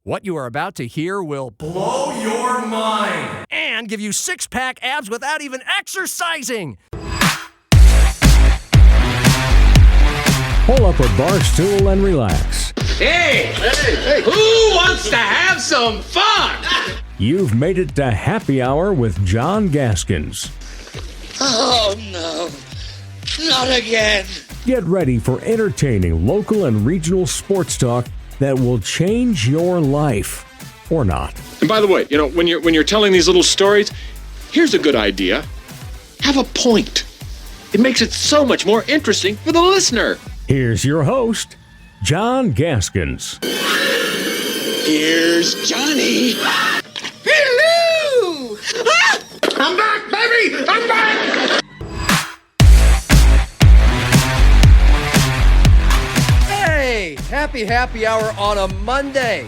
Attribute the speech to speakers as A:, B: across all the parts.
A: What you are about to hear will blow your mind and give you six-pack abs without even exercising.
B: Pull up a bar stool and relax.
C: Hey, who wants to have some fun?
B: You've made it to Happy Hour with John Gaskins.
D: Oh, no. Not again.
B: Get ready for entertaining local and regional sports talk that will change your life. Or not.
E: And by the way, when you're telling these little stories, here's a good idea. Have a point. It makes it so much more interesting for the listener.
B: Here's your host, John Gaskins.
D: Here's Johnny. Hello! Ah!
C: I'm back, baby! I'm back!
A: Hey, happy hour on a Monday.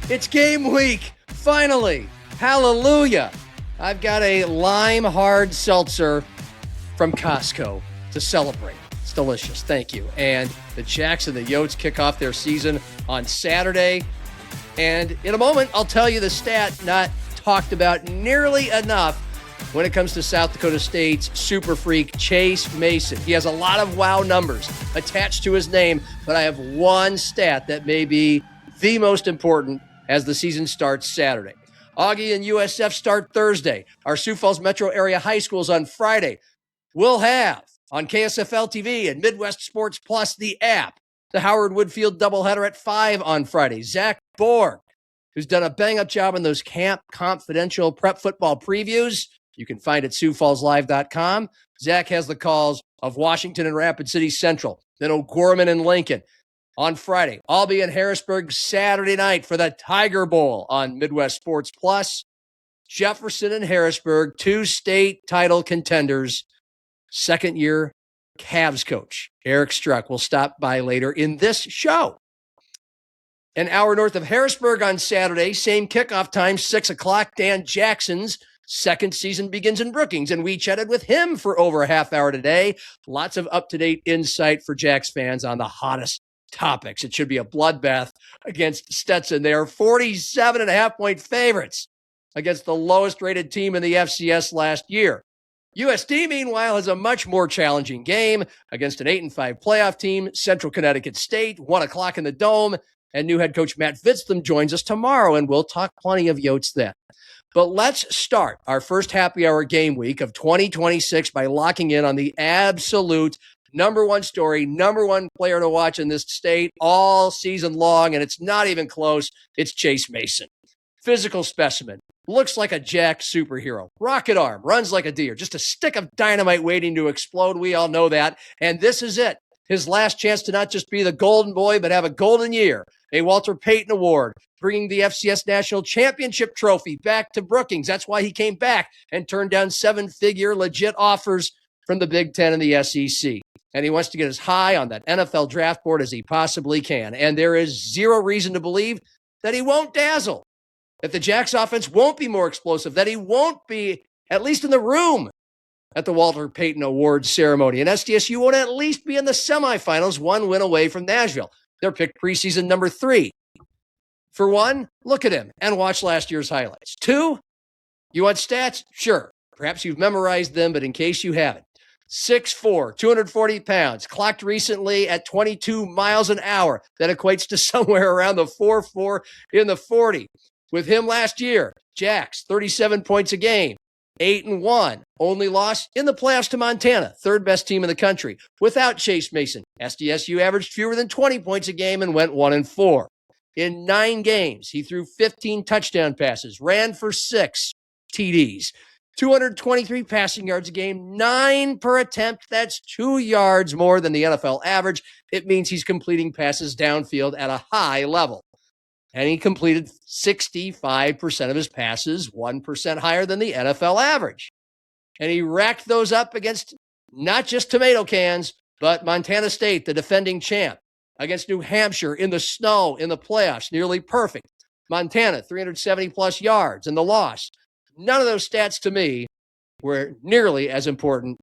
A: It's game week, finally. Hallelujah. I've got a lime hard seltzer from Costco to celebrate. It's delicious, thank you. And the Jacks and the Yotes kick off their season on Saturday. And in a moment, I'll tell you the stat not talked about nearly enough when it comes to South Dakota State's super freak, Chase Mason. He has a lot of wow numbers attached to his name, but I have one stat that may be the most important as the season starts Saturday. Augie and USF start Thursday. Our Sioux Falls metro area high schools on Friday. We'll have on KSFL TV and Midwest Sports Plus the app, the Howard Woodfield doubleheader at 5 on Friday. Zach Borg, who's done a bang-up job in those Camp Confidential prep football previews. You can find it at SiouxFallsLive.com. Zach has the calls of Washington and Rapid City Central, then O'Gorman and Lincoln on Friday. I'll be in Harrisburg Saturday night for the Tiger Bowl on Midwest Sports Plus. Jefferson and Harrisburg, two state title contenders. Second-year Cavs coach Eric Struck will stop by later in this show. An hour north of Harrisburg on Saturday, same kickoff time, 6 o'clock. Dan Jackson's second season begins in Brookings, and we chatted with him for over a half hour today. Lots of up-to-date insight for Jacks fans on the hottest topics. It should be a bloodbath against Stetson. They are 47.5-point favorites against the lowest-rated team in the FCS last year. USD, meanwhile, has a much more challenging game against an 8-5 playoff team, Central Connecticut State, 1 o'clock in the Dome, and new head coach Matt Vitztham joins us tomorrow, and we'll talk plenty of Yotes then. But let's start our first happy hour game week of 2026 by locking in on the absolute number one story, number one player to watch in this state all season long, and it's not even close. It's Chase Mason. Physical specimen. Looks like a Jack superhero. Rocket arm. Runs like a deer. Just a stick of dynamite waiting to explode. We all know that. And this is it. His last chance to not just be the golden boy, but have a golden year. A Walter Payton Award, bringing the FCS National Championship Trophy back to Brookings. That's why he came back and turned down 7-figure legit offers from the Big Ten and the SEC. And he wants to get as high on that NFL draft board as he possibly can. And there is zero reason to believe that he won't dazzle, that the Jacks offense won't be more explosive, that he won't be, at least in the room, at the Walter Payton Award ceremony. And SDSU won't at least be in the semifinals, one win away from Nashville. They're picked preseason number 3. For one, look at him and watch last year's highlights. 2, you want stats? Sure. Perhaps you've memorized them, but in case you haven't. 6'4", 240 pounds, clocked recently at 22 miles an hour. That equates to somewhere around the 4.4 in the 40. With him last year, Jacks, 37 points a game, 8-1. Only loss in the playoffs to Montana, third best team in the country. Without Chase Mason, SDSU averaged fewer than 20 points a game and went 1-4. In 9 games, he threw 15 touchdown passes, ran for 6 TDs, 223 passing yards a game, 9 per attempt. That's 2 yards more than the NFL average. It means he's completing passes downfield at a high level. And he completed 65% of his passes, 1% higher than the NFL average. And he racked those up against not just tomato cans, but Montana State, the defending champ, against New Hampshire in the snow in the playoffs, nearly perfect. Montana, 370-plus yards in the loss. None of those stats to me were nearly as important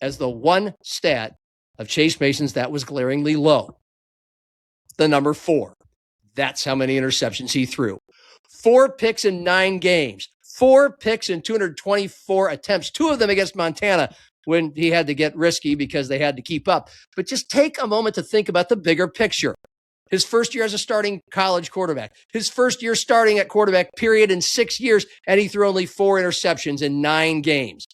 A: as the one stat of Chase Mason's that was glaringly low. The number 4. That's how many interceptions he threw. 4 picks in 9 games, 4 picks in 224 attempts, 2 of them against Montana when he had to get risky because they had to keep up. But just take a moment to think about the bigger picture. His first year as a starting college quarterback, his first year starting at quarterback, period, in 6 years, and he threw only 4 interceptions in 9 games.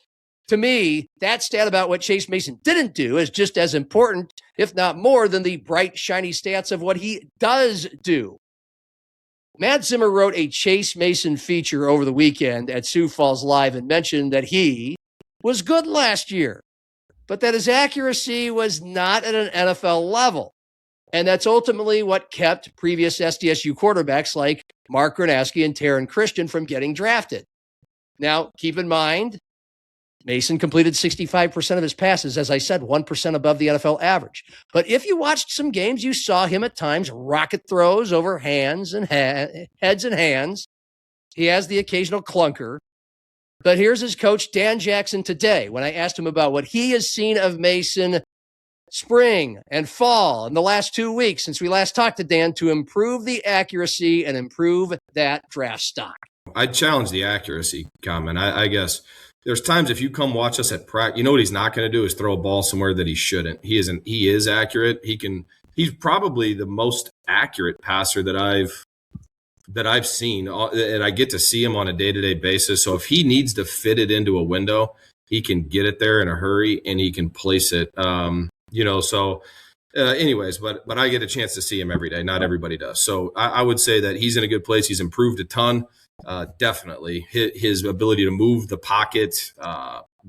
A: To me, that stat about what Chase Mason didn't do is just as important, if not more, than the bright, shiny stats of what he does do. Matt Zimmer wrote a Chase Mason feature over the weekend at Sioux Falls Live and mentioned that he was good last year, but that his accuracy was not at an NFL level. And that's ultimately what kept previous SDSU quarterbacks like Mark Gronowski and Taryn Christian from getting drafted. Now, keep in mind, Mason completed 65% of his passes, as I said, 1% above the NFL average. But if you watched some games, you saw him at times rocket throws over heads and hands. He has the occasional clunker. But here's his coach, Dan Jackson, today, when I asked him about what he has seen of Mason spring and fall in the last 2 weeks since we last talked to Dan to improve the accuracy and improve that draft stock.
F: I challenge the accuracy comment. I guess there's times if you come watch us at practice, you know what he's not going to do is throw a ball somewhere that he shouldn't. He is accurate. He's probably the most accurate passer that I've seen, and I get to see him on a day-to-day basis. So if he needs to fit it into a window, he can get it there in a hurry and he can place it. Anyways, but I get a chance to see him every day. Not everybody does. So I would say that he's in a good place. He's improved a ton. Definitely his ability to move the pocket,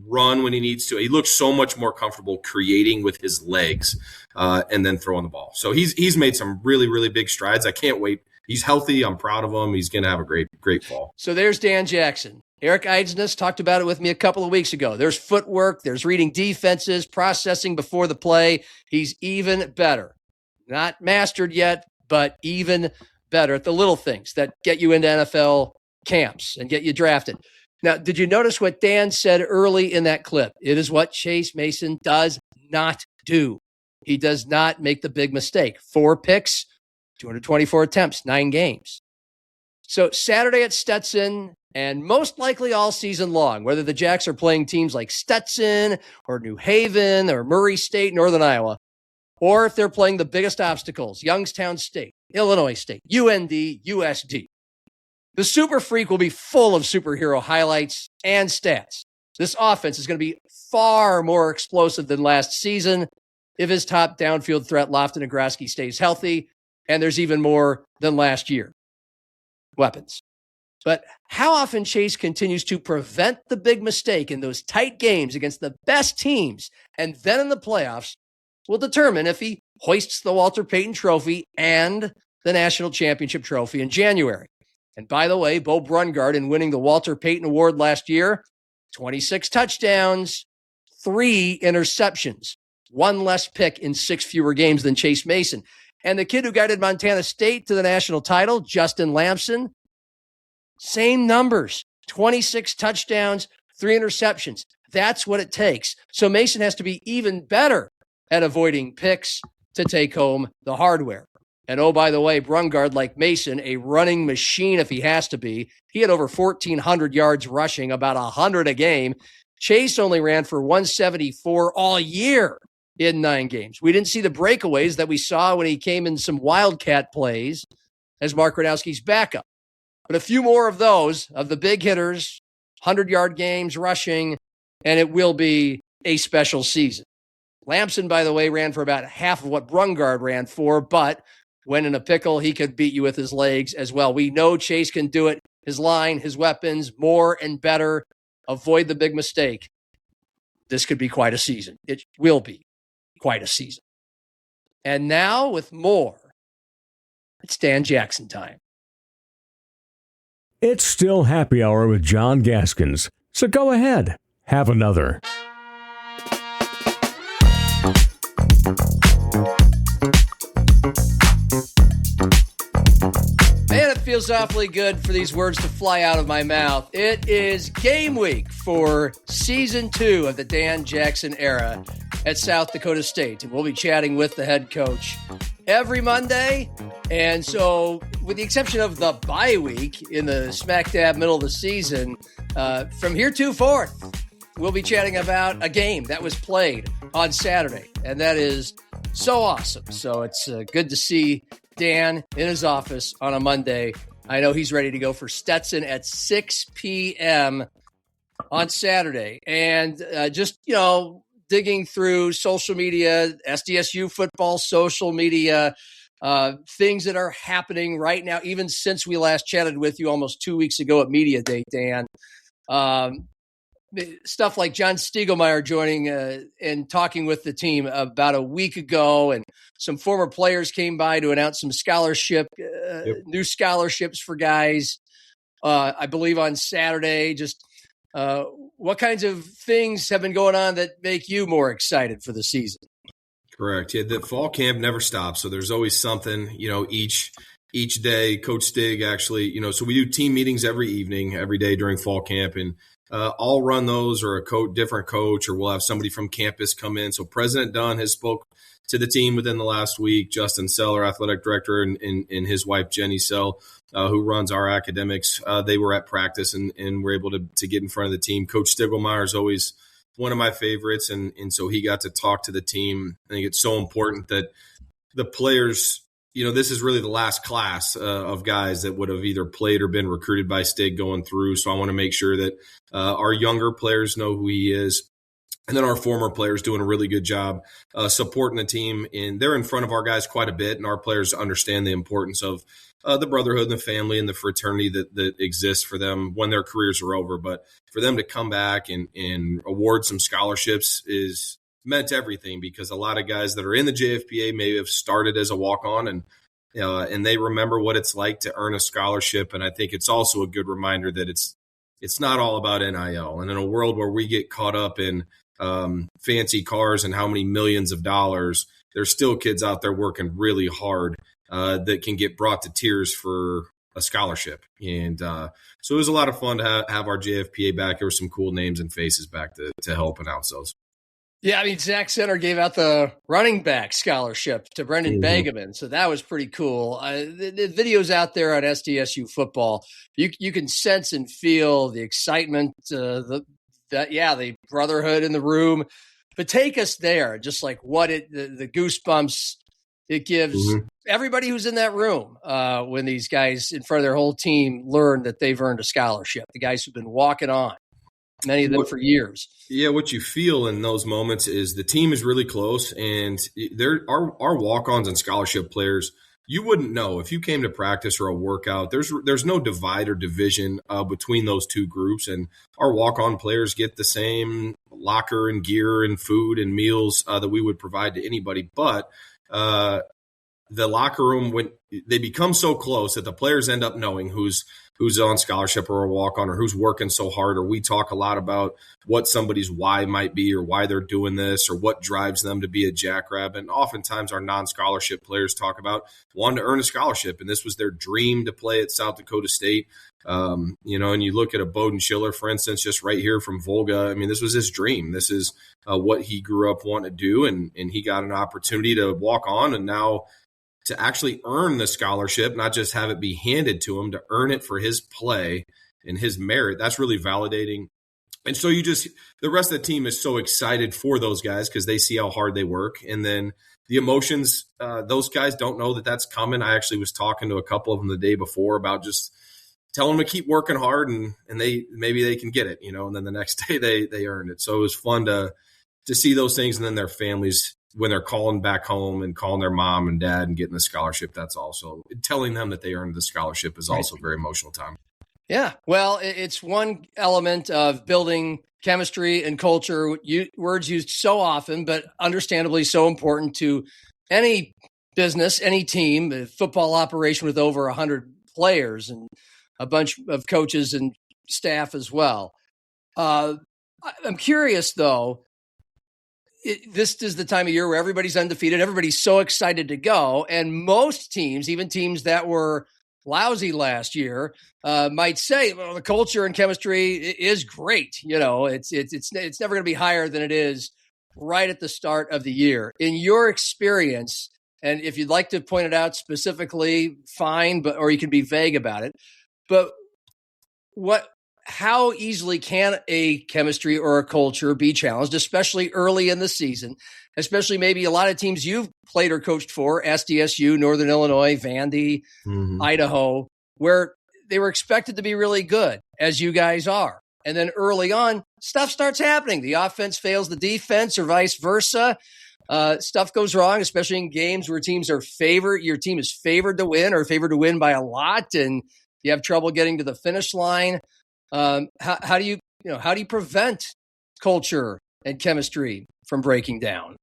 F: run when he needs to. He looks so much more comfortable creating with his legs, and then throwing the ball. So he's made some really, really big strides. I can't wait. He's healthy. I'm proud of him. He's going to have a great fall.
A: So there's Dan Jackson. Eric Eidsness talked about it with me a couple of weeks ago. There's footwork, there's reading defenses, processing before the play. He's even better. Not mastered yet, but even better at the little things that get you into NFL camps and get you drafted. Now, did you notice what Dan said early in that clip? It is what Chase Mason does not do. He does not make the big mistake. 4 picks, 224 attempts, 9 games. So Saturday at Stetson, and most likely all season long, whether the Jacks are playing teams like Stetson or New Haven or Murray State, Northern Iowa, or if they're playing the biggest obstacles, Youngstown State, Illinois State, UND, USD. The Super Freak will be full of superhero highlights and stats. This offense is going to be far more explosive than last season if his top downfield threat, Lofton Negroski, stays healthy, and there's even more than last year. Weapons. But how often Chase continues to prevent the big mistake in those tight games against the best teams and then in the playoffs will determine if he hoists the Walter Payton Trophy and the National Championship Trophy in January. And by the way, Beau Brungard, in winning the Walter Payton Award last year, 26 touchdowns, 3 interceptions, 1 less pick in 6 fewer games than Chase Mason. And the kid who guided Montana State to the national title, Justin Lamson, same numbers, 26 touchdowns, 3 interceptions. That's what it takes. So Mason has to be even better at avoiding picks to take home the hardware. And oh, by the way, Brungard, like Mason, a running machine if he has to be. He had over 1,400 yards rushing, about 100 a game. Chase only ran for 174 all year in 9 games. We didn't see the breakaways that we saw when he came in some Wildcat plays as Mark Gronowski's backup. But a few more of those, of the big hitters, 100-yard games, rushing, and it will be a special season. Lamson, by the way, ran for about half of what Brungard ran for, but when in a pickle, he could beat you with his legs as well. We know Chase can do it. His line, his weapons, more and better. Avoid the big mistake. This could be quite a season. It will be quite a season. And now with more, it's Dan Jackson time.
B: It's still happy hour with John Gaskins, so go ahead, have another.
A: Man, it feels awfully good for these words to fly out of my mouth. It is game week for season 2 of the Dan Jackson era at South Dakota State, and we'll be chatting with the head coach every Monday. And so with the exception of the bye week in the smack dab middle of the season, from here to forth, we'll be chatting about a game that was played on Saturday. And that is so awesome. So it's good to see Dan in his office on a Monday. I know he's ready to go for Stetson at 6 p.m. on Saturday. And just, digging through social media, SDSU football, social media, things that are happening right now, even since we last chatted with you almost 2 weeks ago at Media Day, Dan. Stuff like John Stiegelmeier joining and talking with the team about a week ago, and some former players came by to announce some new scholarships for guys, I believe on Saturday. Just what kinds of things have been going on that make you more excited for the season?
F: Correct. Yeah, the fall camp never stops, so there's always something, each day. Coach Stig actually, so we do team meetings every day during fall camp, and I'll run those, or different coach, or we'll have somebody from campus come in. So President Dunn has spoke to the team within the last week. Justin Sell, our athletic director, and his wife, Jenny Sell, who runs our academics, they were at practice and were able to get in front of the team. Coach Stiegelmeier is always one of my favorites, and so he got to talk to the team. I think it's so important that the players, this is really the last class of guys that would have either played or been recruited by Stig going through. So I want to make sure that our younger players know who he is. And then our former players doing a really good job supporting the team. And they're in front of our guys quite a bit. And our players understand the importance of the brotherhood and the family and the fraternity that exists for them when their careers are over. But for them to come back and award some scholarships is meant everything, because a lot of guys that are in the JFPA may have started as a walk-on, and they remember what it's like to earn a scholarship. And I think it's also a good reminder that it's not all about NIL. And in a world where we get caught up in fancy cars and how many millions of dollars, there's still kids out there working really hard that can get brought to tears for a scholarship. And so it was a lot of fun to have our JFPA back. There were some cool names and faces back to help announce those.
A: Yeah, I mean, Zach Center gave out the running back scholarship to Brendan Bagaman, so that was pretty cool. The videos out there on SDSU football, you can sense and feel the excitement, the brotherhood in the room. But take us there, just like the goosebumps it gives everybody who's in that room when these guys in front of their whole team learn that they've earned a scholarship. The guys who've been walking on, many of them for years. Yeah,
F: what you feel in those moments is the team is really close, and our walk-ons and scholarship players, you wouldn't know if you came to practice or a workout. There's no divide or division between those two groups, and our walk-on players get the same locker and gear and food and meals that we would provide to anybody. But the locker room, when they become so close that the players end up knowing who's on scholarship or a walk-on or who's working so hard, or we talk a lot about what somebody's why might be or why they're doing this or what drives them to be a jackrabbit. And oftentimes our non-scholarship players talk about wanting to earn a scholarship, and this was their dream to play at South Dakota State. And you look at a Bowden Schiller, for instance, just right here from Volga. I mean, this was his dream. This is what he grew up wanting to do, and he got an opportunity to walk on, and now to actually earn the scholarship, not just have it be handed to him, to earn it for his play and his merit. That's really validating. And so the rest of the team is so excited for those guys because they see how hard they work. And then the emotions, those guys don't know that that's coming. I actually was talking to a couple of them the day before about just telling them to keep working hard and maybe they can get it, and then the next day they earned it. So it was fun to see those things, and then their families, when they're calling back home and calling their mom and dad and getting the scholarship, that's also telling them that they earned the scholarship is also a very emotional time.
A: Yeah. Well, it's one element of building chemistry and culture, words used so often, but understandably so important to any business, any team, a football operation with over 100 players and a bunch of coaches and staff as well. I'm curious, though, this is the time of year where everybody's undefeated. Everybody's so excited to go. And most teams, even teams that were lousy last year, might say, well, the culture and chemistry is great. It's never going to be higher than it is right at the start of the year. In your experience, And if you'd like to point it out specifically, fine, or you can be vague about it. But how easily can a chemistry or a culture be challenged, especially early in the season, especially maybe a lot of teams you've played or coached for, SDSU, Northern Illinois, Vandy, Idaho, where they were expected to be really good, as you guys are. And then early on, stuff starts happening. The offense fails the defense or vice versa. Stuff goes wrong, especially in games where teams are favored. Your team is favored to win or favored to win by a lot, and you have trouble getting to the finish line. How do you prevent culture and chemistry from breaking down?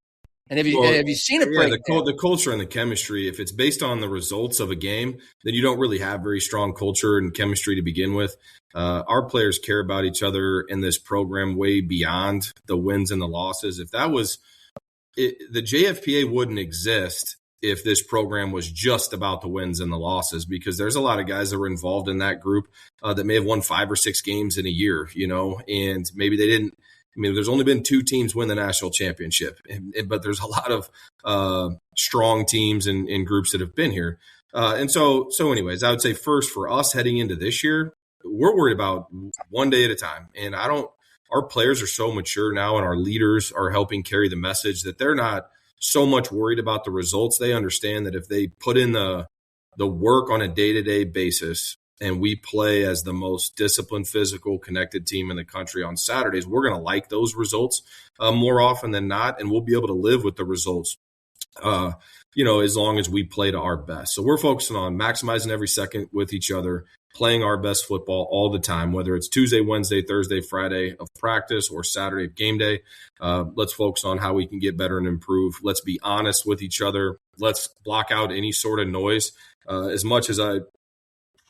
A: And have you seen it break down?
F: The culture and the chemistry, if it's based on the results of a game, then you don't really have very strong culture and chemistry to begin with. Our players care about each other in this program way beyond the wins and the losses. If that was the JFPA wouldn't exist if this program was just about the wins and the losses, because there's a lot of guys that were involved in that group that may have won 5 or 6 games in a year, and maybe they didn't. I mean, there's only been 2 teams win the national championship, but there's a lot of strong teams and groups that have been here. And so anyways, I would say first for us heading into this year, we're worried about one day at a time. And our players are so mature now, and our leaders are helping carry the message that they're not so much worried about the results. They understand that if they put in the work on a day-to-day basis and we play as the most disciplined, physical, connected team in the country on Saturdays, we're going to like those results more often than not, and we'll be able to live with the results, as long as we play to our best. So we're focusing on maximizing every second with each other, playing our best football all the time, whether it's Tuesday, Wednesday, Thursday, Friday of practice or Saturday of game day. Let's focus on how we can get better and improve. Let's be honest with each other. Let's block out any sort of noise. As much as I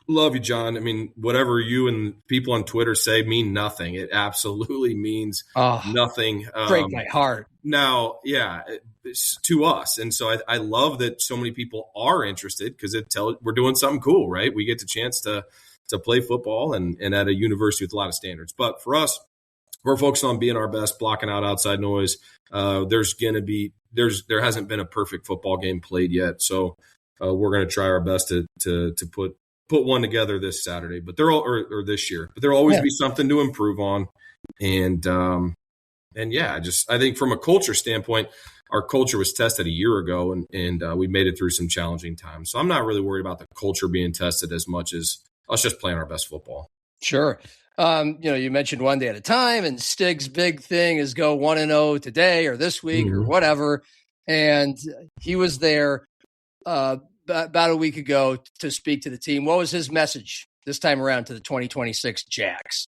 F: love you, John, I mean, whatever you and people on Twitter say mean nothing. It absolutely means nothing.
A: Break my heart.
F: Now, yeah, to us. And so I love that so many people are interested, because we're doing something cool, right? We get the chance to play football and at a university with a lot of standards. But for us, we're focused on being our best, blocking out outside noise. There hasn't been a perfect football game played yet. So we're going to try our best to put one together this Saturday, but or this year, but there'll always be something to improve on. And yeah, I think from a culture standpoint, our culture was tested a year ago, and we made it through some challenging times. So I'm not really worried about the culture being tested as much as us just playing our best football.
A: Sure. You mentioned one day at a time, and Stig's big thing is go 1-0 today or this week or whatever. And he was there about a week ago to speak to the team. What was his message this time around to the 2026 Jacks?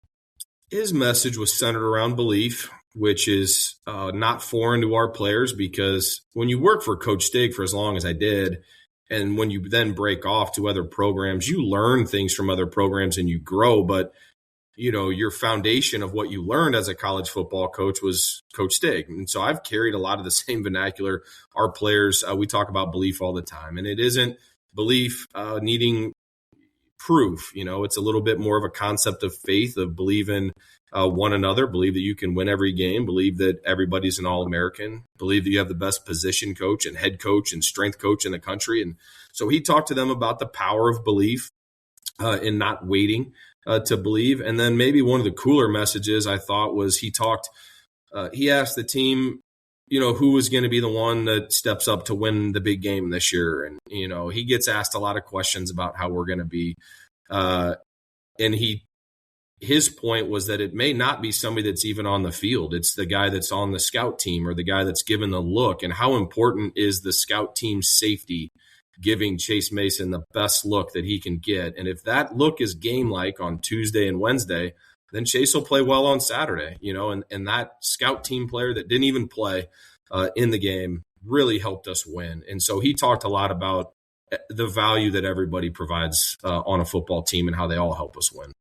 F: His message was centered around belief, which is not foreign to our players, because when you work for Coach Stig for as long as I did, and when you then break off to other programs, you learn things from other programs and you grow. But, your foundation of what you learned as a college football coach was Coach Stig. And so I've carried a lot of the same vernacular. Our players, we talk about belief all the time, and it isn't belief needing proof. It's a little bit more of a concept of faith, of believe in one another, believe that you can win every game, believe that everybody's an All-American, believe that you have the best position coach and head coach and strength coach in the country. And so he talked to them about the power of belief and not waiting to believe. And then maybe one of the cooler messages I thought was he asked the team, who was going to be the one that steps up to win the big game this year. And, he gets asked a lot of questions about how we're going to be. And his point was that it may not be somebody that's even on the field. It's the guy that's on the scout team or the guy that's given the look. And how important is the scout team's safety giving Chase Mason the best look that he can get? And if that look is game-like on Tuesday and Wednesday, then Chase will play well on Saturday, and that scout team player that didn't even play in the game really helped us win. And so he talked a lot about the value that everybody provides on a football team and how they all help us win.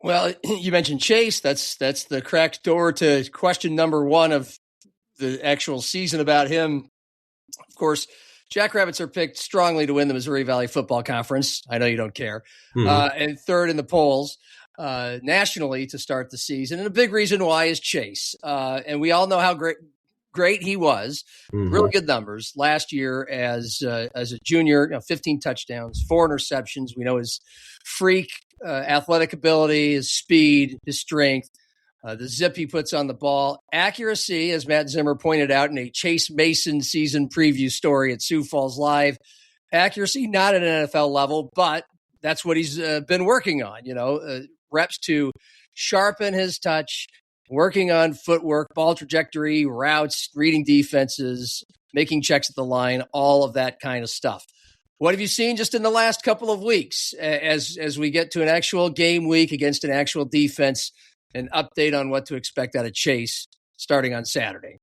A: Well, you mentioned Chase. That's the cracked door to question number one of the actual season about him. Of course, Jackrabbits are picked strongly to win the Missouri Valley Football Conference. I know you don't care. And third in the polls nationally to start the season. And a big reason why is Chase. And we all know how great he was, really good numbers last year as a junior, 15 touchdowns, 4 interceptions. We know his freak athletic ability, his speed, his strength, the zip he puts on the ball, accuracy, as Matt Zimmer pointed out in a Chase Mason season preview story at Sioux Falls Live. Accuracy, not at an NFL level, but that's what he's been working on, reps to sharpen his touch, working on footwork, ball trajectory, routes, reading defenses, making checks at the line, all of that kind of stuff. What have you seen just in the last couple of weeks as we get to an actual game week against an actual defense? An update on what to expect out of Chase starting on Saturday.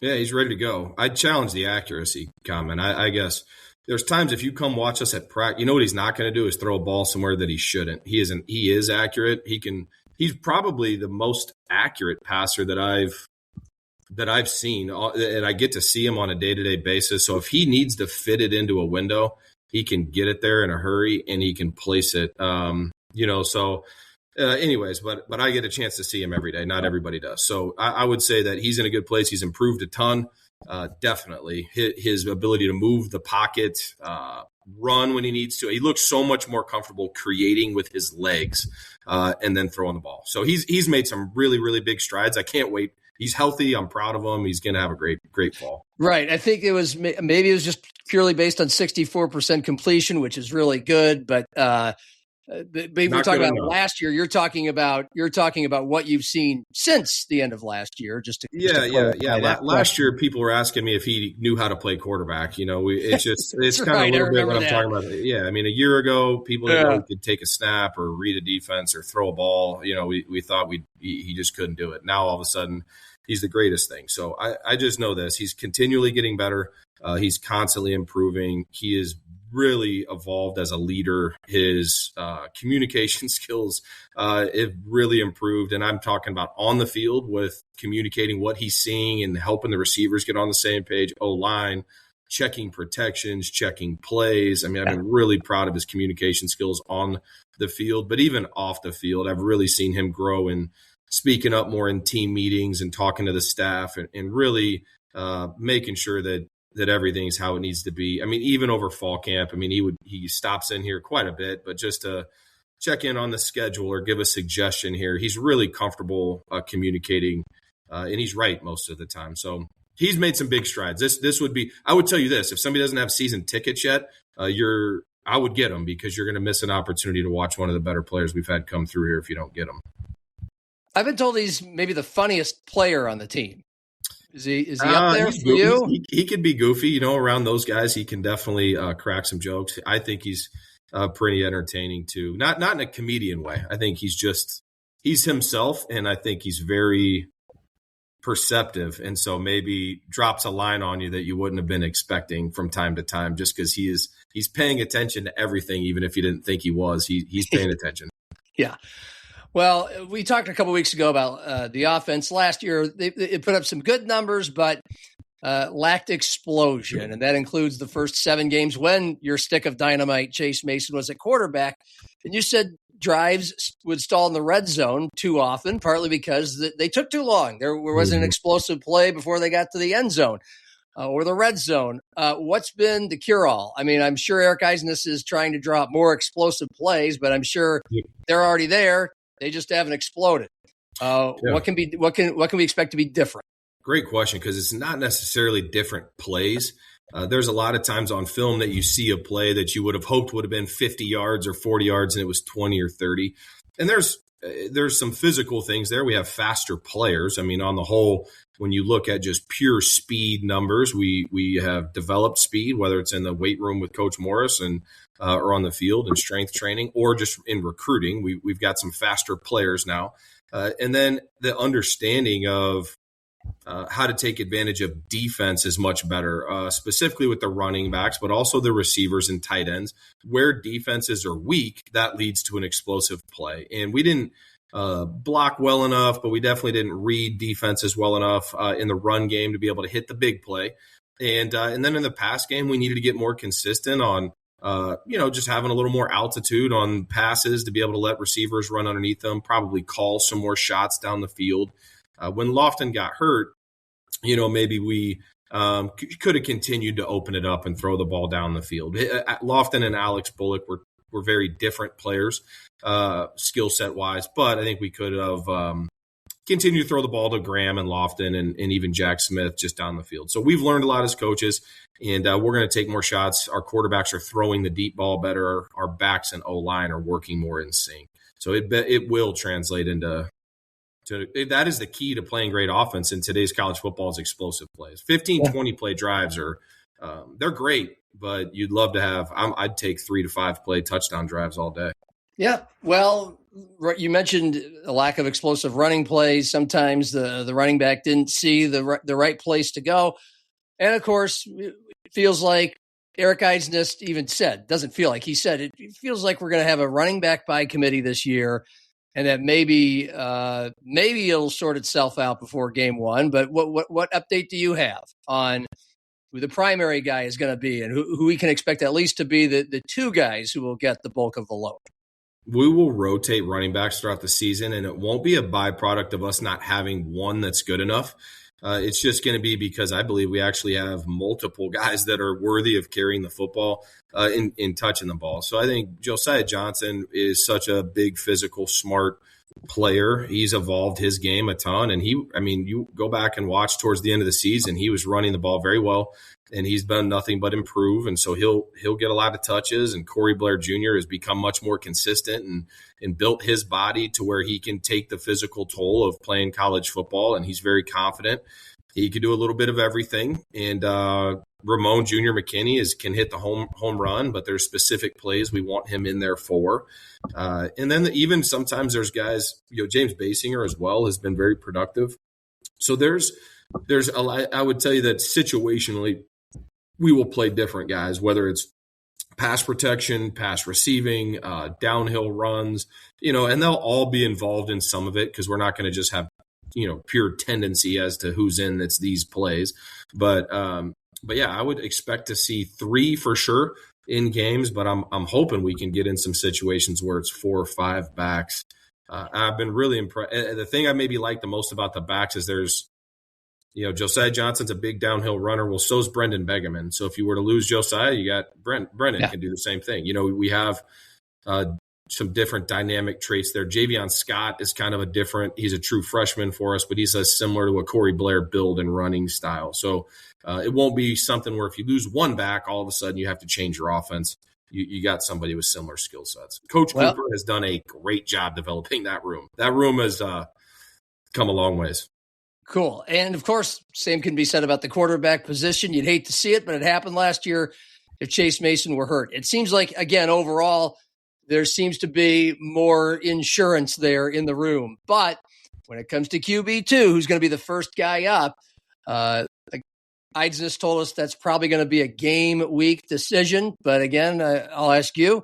F: Yeah, he's ready to go. I challenge the accuracy comment. I guess there's times if you come watch us at practice, you know what he's not going to do is throw a ball somewhere that he shouldn't. He is accurate. He's probably the most accurate passer that I've seen, and I get to see him on a day-to-day basis. So if he needs to fit it into a window, he can get it there in a hurry and he can place it. Anyways, but I get a chance to see him every day. Not everybody does. So I would say that he's in a good place. He's improved a ton. Definitely. His ability to move the pocket, run when he needs to. He looks so much more comfortable creating with his legs and then throwing the ball. So he's made some really, really big strides. I can't wait. He's healthy. I'm proud of him. He's going to have a great fall.
A: Right. I think maybe it was just purely based on 64% completion, which is really good, but we're talking about last year. You're talking about what you've seen since the end of last year. Last year, people were asking me if he knew how to play quarterback. It's kind of a little bit what I'm talking about. Yeah, I mean, a year ago, people didn't know he could take a snap or read a defense or throw a ball. We thought he just couldn't do it. Now all of a sudden, he's the greatest thing. So I just know this. He's continually getting better. He's constantly improving. He is really evolved as a leader. His communication skills have really improved. And I'm talking about on the field with communicating what he's seeing and helping the receivers get on the same page, O-line, checking protections, checking plays. I mean, I've been really proud of his communication skills on the field, but even off the field, I've really seen him grow in speaking up more in team meetings and talking to the staff and really making sure that everything's how it needs to be. I mean, even over fall camp, I mean, he stops in here quite a bit, but just to check in on the schedule or give a suggestion here, he's really comfortable communicating, and he's right most of the time. So he's made some big strides. This would be, I would tell you this, if somebody doesn't have season tickets yet, I would get them because you're going to miss an opportunity to watch one of the better players we've had come through here if you don't get them. I've been told he's maybe the funniest player on the team. Is he up there for you?
F: He could be goofy, around those guys. He can definitely crack some jokes. I think he's pretty entertaining too. Not in a comedian way. I think he's himself, and I think he's very perceptive, and so maybe drops a line on you that you wouldn't have been expecting from time to time, just because he's paying attention to everything, even if you didn't think he was. He's paying attention.
A: Yeah. Well, we talked a couple weeks ago about the offense. Last year, they put up some good numbers, but lacked explosion, and that includes the first 7 games when your stick of dynamite, Chase Mason, was at quarterback. And you said drives would stall in the red zone too often, partly because they took too long. There wasn't an explosive play before they got to the end zone or the red zone. What's been the cure-all? I mean, I'm sure Eric Eisness is trying to draw up more explosive plays, but I'm sure they're already there. They just haven't exploded. What can we expect to be different?
F: Great question, because it's not necessarily different plays. There's a lot of times on film that you see a play that you would have hoped would have been 50 yards or 40 yards, and it was 20 or 30. And there's some physical things there. We have faster players. I mean, on the whole, when you look at just pure speed numbers, we have developed speed, whether it's in the weight room with Coach Morris and or on the field in strength training, or just in recruiting. We've got some faster players now. And then the understanding of how to take advantage of defense is much better, specifically with the running backs, but also the receivers and tight ends. Where defenses are weak, that leads to an explosive play. And we didn't block well enough, but we definitely didn't read defenses well enough in the run game to be able to hit the big play. And then in the pass game, we needed to get more consistent on just having a little more altitude on passes to be able to let receivers run underneath them, probably call some more shots down the field. When Lofton got hurt, maybe we could have continued to open it up and throw the ball down the field. Lofton and Alex Bullock were very different players, skill set wise, but I think we could have continued to throw the ball to Graham and Lofton and even Jack Smith just down the field. So we've learned a lot as coaches, and we're going to take more shots. Our quarterbacks are throwing the deep ball better. Our backs and O-line are working more in sync. So it will translate into that is the key to playing great offense in today's college football is explosive plays. 15, 20 play drives are they're great, but you'd love to have I'd take 3 to 5 play touchdown drives all day.
A: Yeah. Well, you mentioned a lack of explosive running plays. Sometimes the running back didn't see the right place to go. And of course, it feels like Eric Eidsness even said, doesn't feel like, he said, it feels like we're going to have a running back by committee this year, and that maybe it'll sort itself out before game one. But what update do you have on who the primary guy is going to be and who we can expect at least to be the two guys who will get the bulk of the load?
F: We will rotate running backs throughout the season, and it won't be a byproduct of us not having one that's good enough. It's just going to be because I believe we actually have multiple guys that are worthy of carrying the football in touching the ball. So I think Josiah Johnson is such a big, physical, smart player. He's evolved his game a ton. And you go back and watch towards the end of the season, he was running the ball very well, and he's done nothing but improve. And so he'll get a lot of touches. And Corey Blair Jr. has become much more consistent and built his body to where he can take the physical toll of playing college football. And he's very confident. He can do a little bit of everything. And Ramon Jr. McKinney can hit the home run, but there's specific plays we want him in there for. And then even sometimes there's guys, James Basinger as well has been very productive. So there's I would tell you that situationally we will play different guys, whether it's pass protection, pass receiving, downhill runs, and they'll all be involved in some of it because we're not going to just have, pure tendency as to who's in that's these plays. But yeah, I would expect to see 3 for sure in games, but I'm hoping we can get in some situations where it's 4 or 5 backs. I've been really impressed. The thing I maybe like the most about the backs is there's, Josiah Johnson's a big downhill runner. Well, so's Brendan Begeman. So if you were to lose Josiah, you got Brendan can do the same thing. We have some different dynamic traits there. Javion Scott is kind of he's a true freshman for us, but he's similar to a Corey Blair build and running style. So it won't be something where if you lose one back, all of a sudden you have to change your offense. You got somebody with similar skill sets. Coach Cooper has done a great job developing that room. That room has come a long ways.
A: Cool. And of course, same can be said about the quarterback position. You'd hate to see it, but it happened last year if Chase Mason were hurt. It seems like, again, overall, there seems to be more insurance there in the room. But when it comes to QB2, who's going to be the first guy up, Eidsness told us that's probably going to be a game week decision. But again, I'll ask you,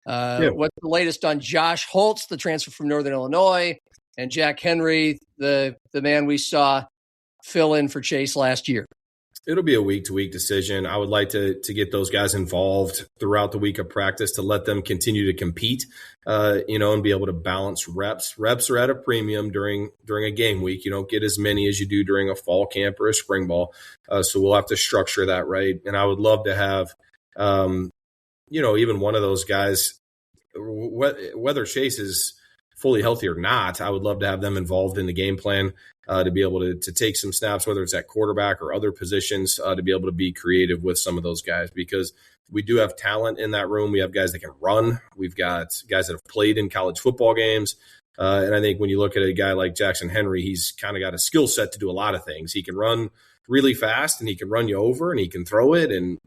A: what's the latest on Josh Holtz, the transfer from Northern Illinois, and Jack Henry, the man we saw fill in for Chase last year?
F: It'll be a week-to-week decision. I would like to get those guys involved throughout the week of practice to let them continue to compete, and be able to balance reps. Reps are at a premium during a game week. You don't get as many as you do during a fall camp or a spring ball. So we'll have to structure that right. And I would love to have, even one of those guys, whether Chase is fully healthy or not, I would love to have them involved in the game plan to be able to take some snaps, whether it's at quarterback or other positions, to be able to be creative with some of those guys, because we do have talent in that room. We have guys that can run. We've got guys that have played in college football games. And I think when you look at a guy like Jackson Henry, he's kind of got a skill set to do a lot of things. He can run really fast, and he can run you over, and he can throw it. And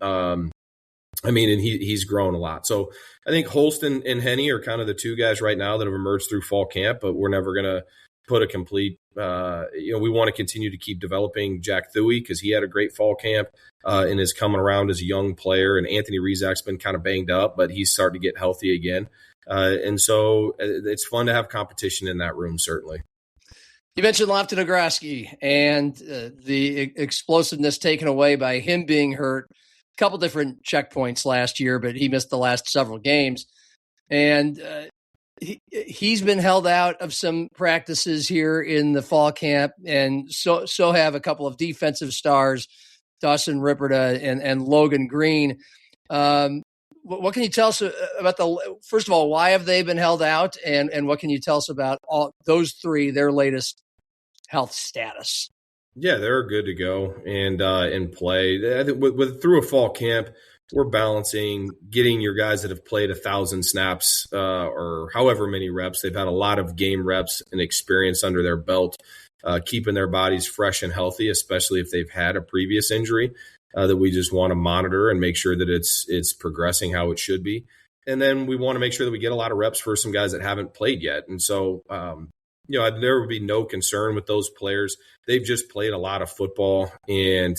F: he's grown a lot. So I think Holston and Henny are kind of the two guys right now that have emerged through fall camp, but we're never going to put a complete, we want to continue to keep developing Jack Thuey because he had a great fall camp and is coming around as a young player. And Anthony Rezak's been kind of banged up, but he's starting to get healthy again. And so it's fun to have competition in that room, certainly.
A: You mentioned Lofton Ogroski and the explosiveness taken away by him being hurt. A couple different checkpoints last year, but he missed the last several games. And he's been held out of some practices here in the fall camp, and so have a couple of defensive stars, Dawson Ripperda and Logan Green. What can you tell us about first of all, why have they been held out, and what can you tell us about all those three, their latest health status?
F: Yeah, they're good to go and play. Through a fall camp, we're balancing getting your guys that have played 1,000 snaps or however many reps. They've had a lot of game reps and experience under their belt, keeping their bodies fresh and healthy, especially if they've had a previous injury that we just want to monitor and make sure that it's progressing how it should be. And then we want to make sure that we get a lot of reps for some guys that haven't played yet. And so, there would be no concern with those players. They've just played a lot of football, and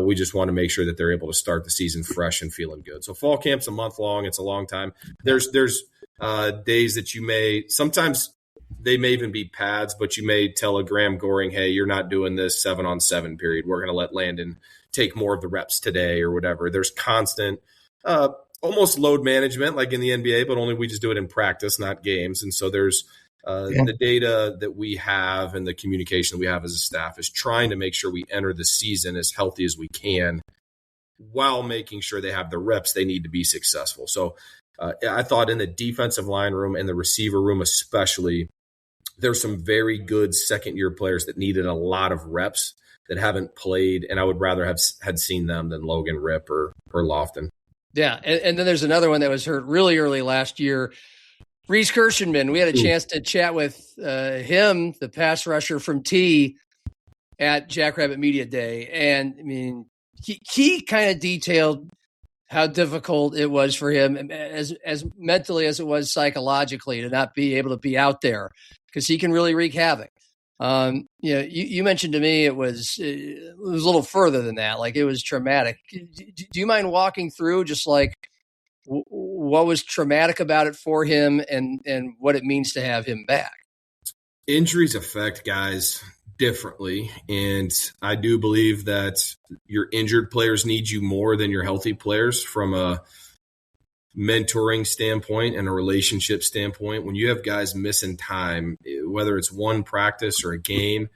F: we just want to make sure that they're able to start the season fresh and feeling good. So fall camp's a month long. It's a long time. There's days that sometimes they may even be pads, but you may tell a Graham Goring, hey, you're not doing this 7-on-7 period. We're going to let Landon take more of the reps today or whatever. There's constant almost load management like in the NBA, but only we just do it in practice, not games. And so there's the data that we have and the communication that we have as a staff is trying to make sure we enter the season as healthy as we can while making sure they have the reps they need to be successful. So I thought in the defensive line room and the receiver room especially, there's some very good second-year players that needed a lot of reps that haven't played, and I would rather had seen them than Logan Rip or Lofton.
A: Yeah, and then there's another one that was hurt really early last year, Reese Kirshenman. We had a chance to chat with him, the pass rusher from T, at Jackrabbit Media Day, and I mean, he kind of detailed how difficult it was for him, as mentally as it was psychologically, to not be able to be out there because he can really wreak havoc. You mentioned to me it was a little further than that. Like, it was traumatic. Do you mind walking through just like what was traumatic about it for him and what it means to have him back?
F: Injuries affect guys differently, and I do believe that your injured players need you more than your healthy players from a mentoring standpoint and a relationship standpoint. When you have guys missing time, whether it's one practice or a game,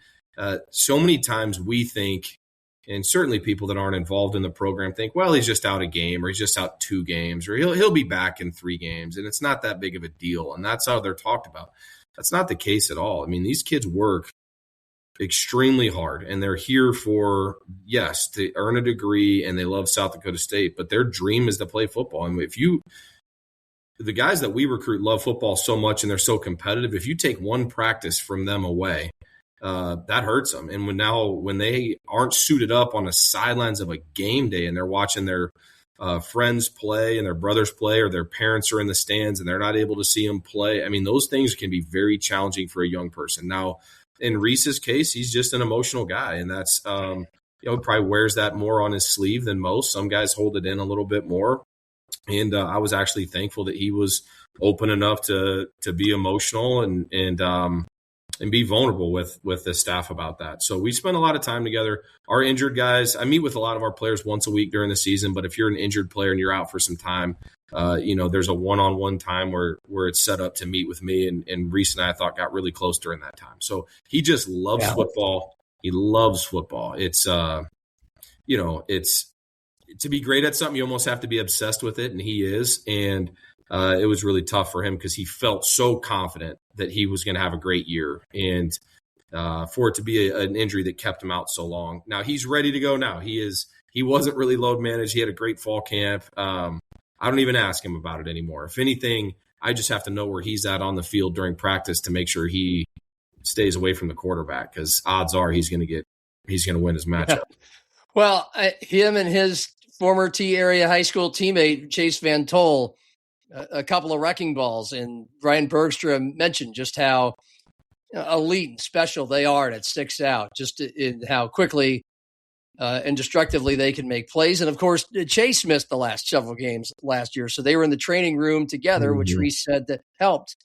F: so many times we think, and certainly people that aren't involved in the program think, well, he's just out a game, or he's just out 2 games, or he'll be back in 3 games, and it's not that big of a deal. And that's how they're talked about. That's not the case at all. I mean, these kids work extremely hard, and they're here for, yes, to earn a degree, and they love South Dakota State, but their dream is to play football. And the guys that we recruit love football so much, and they're so competitive. If you take one practice from them away, that hurts them. And when they aren't suited up on the sidelines of a game day and they're watching their friends play and their brothers play, or their parents are in the stands and they're not able to see them play, I mean, those things can be very challenging for a young person. Now, in Reese's case, he's just an emotional guy, and that's probably wears that more on his sleeve than most. Some guys hold it in a little bit more, and I was actually thankful that he was open enough to be emotional and be vulnerable with the staff about that. So we spent a lot of time together. Our injured guys, I meet with a lot of our players once a week during the season, but if you're an injured player and you're out for some time, there's a one-on-one time where it's set up to meet with me, and Reese and I thought got really close during that time. So he just loves football. He loves football. It's, it's to be great at something, you almost have to be obsessed with it, and he is. And it was really tough for him because he felt so confident that he was going to have a great year, and for it to be an injury that kept him out so long. Now he's ready to go now. He wasn't really load managed. He had a great fall camp. I don't even ask him about it anymore. If anything, I just have to know where he's at on the field during practice to make sure he stays away from the quarterback, because odds are he's going to win his matchup.
A: Well, him and his former T area high school teammate Chase Van Tol, a couple of wrecking balls, and Brian Bergstrom mentioned just how elite and special they are, and it sticks out just in how quickly and destructively they can make plays. And of course, Chase missed the last several games last year, so they were in the training room together, which Reese said that helped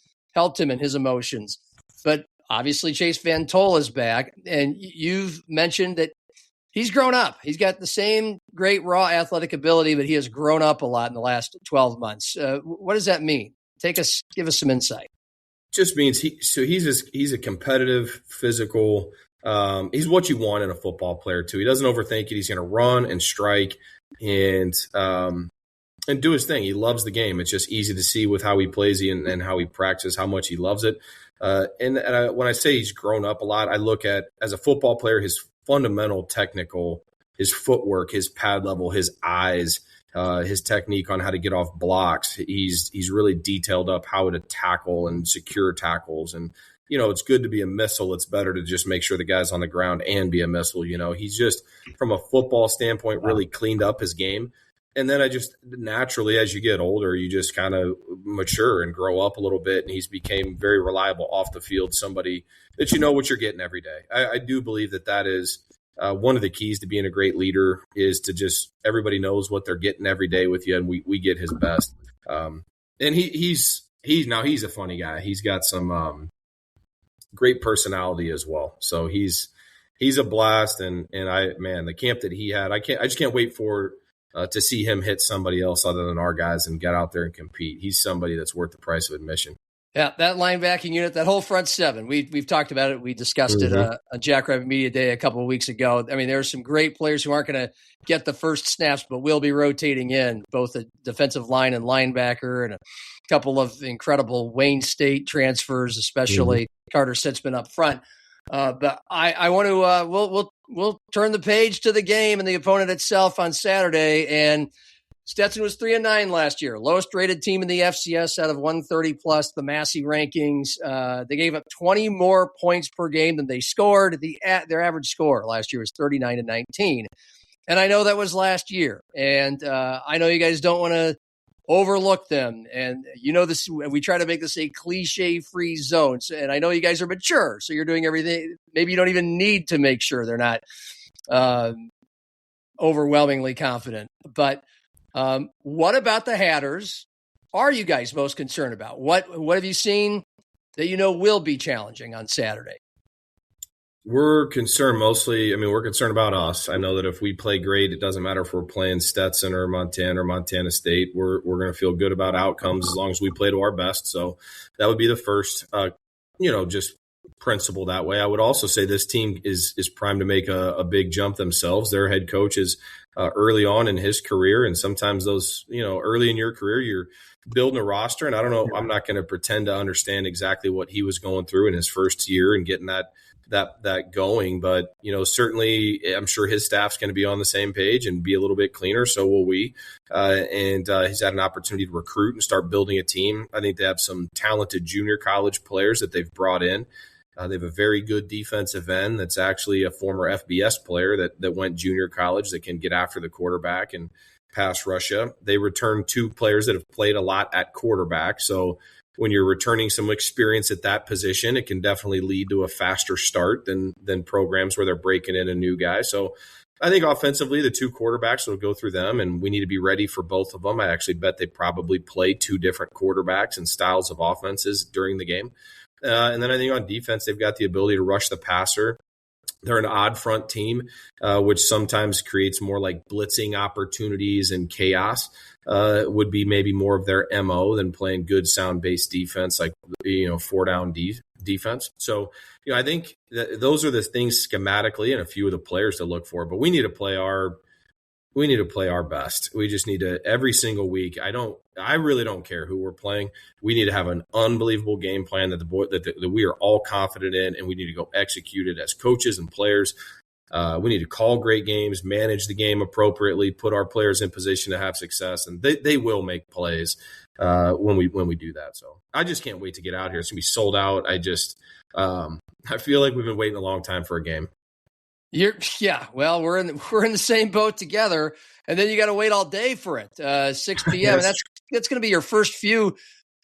A: him in his emotions. But obviously, Chase Van Tol is back, and you've mentioned that he's grown up. He's got the same great raw athletic ability, but he has grown up a lot in the last 12 months. What does that mean? Give us some insight.
F: just means he's a competitive, physical. He's what you want in a football player too. He doesn't overthink it. He's going to run and strike and do his thing. He loves the game. It's just easy to see with how he plays and how he practices, how much he loves it. When I say he's grown up a lot, I look at, as a football player, his fundamental technical, his footwork, his pad level, his eyes, his technique on how to get off blocks. He's really detailed up how to tackle and secure tackles. And, it's good to be a missile. It's better to just make sure the guy's on the ground and be a missile. He's just, from a football standpoint, really cleaned up his game. And then I just naturally, as you get older, you just kind of mature and grow up a little bit. And he's became very reliable off the field, somebody that you know what you're getting every day. I do believe that is one of the keys to being a great leader, is to just, everybody knows what they're getting every day with you, and we get his best. And he's a funny guy. He's got some great personality as well. So he's a blast. And the camp that he had, I just can't wait for to see him hit somebody else other than our guys and get out there and compete. He's somebody that's worth the price of admission.
A: Yeah, that linebacking unit, that whole front seven, we've talked about it. We discussed it on Jackrabbit Media Day a couple of weeks ago. I mean, there are some great players who aren't going to get the first snaps, but will be rotating in, both a defensive line and linebacker, and a couple of incredible Wayne State transfers, especially Carter Sitzman up front. But I want to we'll turn the page to the game and the opponent itself on Saturday. And Stetson was 3-9 last year, lowest rated team in the FCS out of 130 plus the Massey rankings. They gave up 20 more points per game than they scored. Their average score last year was 39-19. And I know that was last year. And I know you guys don't want to overlook them. And this, we try to make this a cliche-free zone. And I know you guys are mature, so you're doing everything. Maybe you don't even need to make sure they're not overwhelmingly confident. But what about the Hatters are you guys most concerned about? What have you seen that will be challenging on Saturday?
F: We're concerned mostly, we're concerned about us. I know that if we play great, it doesn't matter if we're playing Stetson or Montana State. We're going to feel good about outcomes as long as we play to our best. So that would be the first, just principle that way. I would also say this team is primed to make a big jump themselves. Their head coach is early on in his career, and sometimes those, early in your career, you're building a roster. And I don't know, I'm not going to pretend to understand exactly what he was going through in his first year and getting that going. But, certainly I'm sure his staff's going to be on the same page and be a little bit cleaner. So will we. And he's had an opportunity to recruit and start building a team. I think they have some talented junior college players that they've brought in. They have a very good defensive end that's actually a former FBS player that went junior college that can get after the quarterback and pass rush. They returned 2 players that have played a lot at quarterback. So when you're returning some experience at that position, it can definitely lead to a faster start than programs where they're breaking in a new guy. So I think offensively, the 2 quarterbacks will go through them, and we need to be ready for both of them. I actually bet they probably play 2 different quarterbacks and styles of offenses during the game. And then I think on defense, they've got the ability to rush the passer. They're an odd front team, which sometimes creates more like blitzing opportunities and chaos. Would be maybe more of their MO than playing good sound-based defense, like 4-down defense. So, I think that those are the things schematically and a few of the players to look for. But we need to play our best. We just need to, every single week. I really don't care who we're playing. We need to have an unbelievable game plan that we are all confident in, and we need to go execute it as coaches and players. We need to call great games, manage the game appropriately, put our players in position to have success, and they will make plays when we do that. So I just can't wait to get out here. It's gonna be sold out. I feel like we've been waiting a long time for a game.
A: Well, we're in the same boat together, and then you got to wait all day for it. 6 p.m. and that's going to be your first few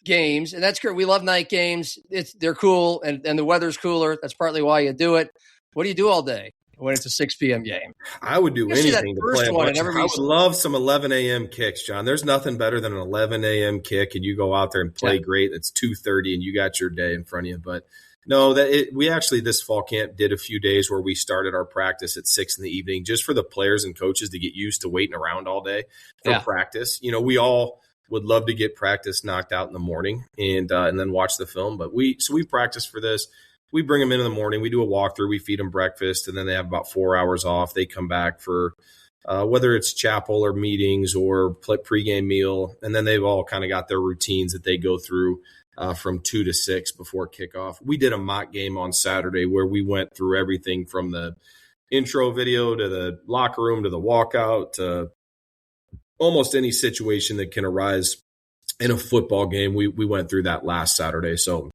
A: games, and that's great. We love night games. They're cool, and the weather's cooler. That's partly why you do it. What do you do all day when it's a 6 p.m. game?
F: I would do anything to play a bunch. I would love some 11 a.m. kicks, John. There's nothing better than an 11 a.m. kick, and you go out there and play great. It's 2:30, and you got your day in front of you. But no, we actually this fall camp did a few days where we started our practice at 6 in the evening, just for the players and coaches to get used to waiting around all day for practice. We all would love to get practice knocked out in the morning and then watch the film. But we practice for this. We bring them in the morning. We do a walkthrough. We feed them breakfast, and then they have about 4 hours off. They come back for whether it's chapel or meetings or pregame meal, and then they've all kind of got their routines that they go through from 2 to 6 before kickoff. We did a mock game on Saturday where we went through everything from the intro video to the locker room to the walkout to almost any situation that can arise in a football game. We went through that last Saturday, so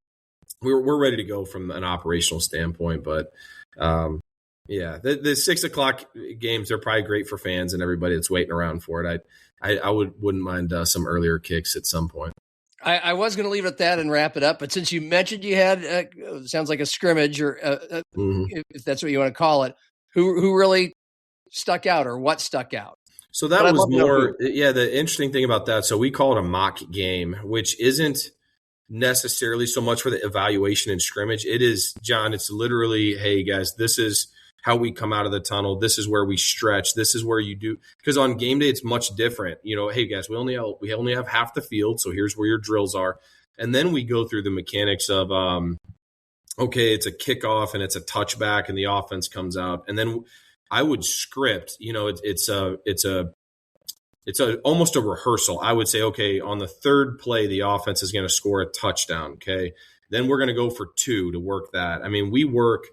F: we're ready to go from an operational standpoint. But yeah, the 6 o'clock games are probably great for fans and everybody that's waiting around for it. I wouldn't mind some earlier kicks at some point.
A: I was going to leave it at that and wrap it up, but since you mentioned you had sounds like a scrimmage, or if that's what you want to call it, who really stuck out, or what stuck out?
F: So that was more, the interesting thing about that. So we call it a mock game, which isn't necessarily so much for the evaluation and scrimmage. It is, John, it's literally, hey guys, this is how we come out of the tunnel. This is where we stretch. This is where you do, because on game day, it's much different. Hey guys, we only have half the field. So here's where your drills are. And then we go through the mechanics of, okay, it's a kickoff and it's a touchback and the offense comes out. And then I would script, it's almost a rehearsal. I would say, okay, on the third play, the offense is going to score a touchdown. Okay. Then we're going to go for 2 to work that. I mean, we work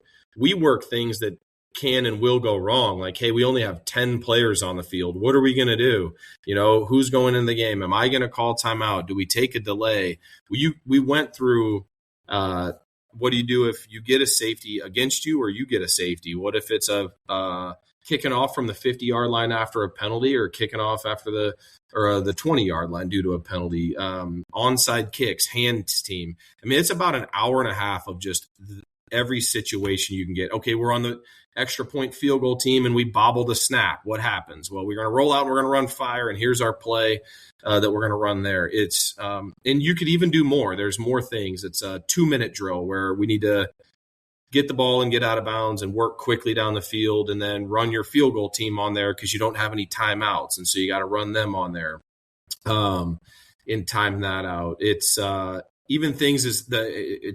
F: things that can and will go wrong. Like, hey, we only have 10 players on the field. What are we going to do? Who's going in the game? Am I going to call timeout? Do we take a delay? We went through, what do you do if you get a safety against you or you get a safety? What if it's a kicking off from the 50-yard line after a penalty, or kicking off after the 20-yard line due to a penalty? Onside kicks, hands team. I mean, it's about an hour and a half of just every situation you can get. Okay, we're on the extra point field goal team and we bobble the snap. What happens? Well, we're going to roll out and we're going to run fire, and here's our play that we're going to run there. It's and you could even do more. There's more things. It's a 2-minute drill where we need to get the ball and get out of bounds and work quickly down the field, and then run your field goal team on there because you don't have any timeouts, and so you got to run them on there and time that out. It's even things it's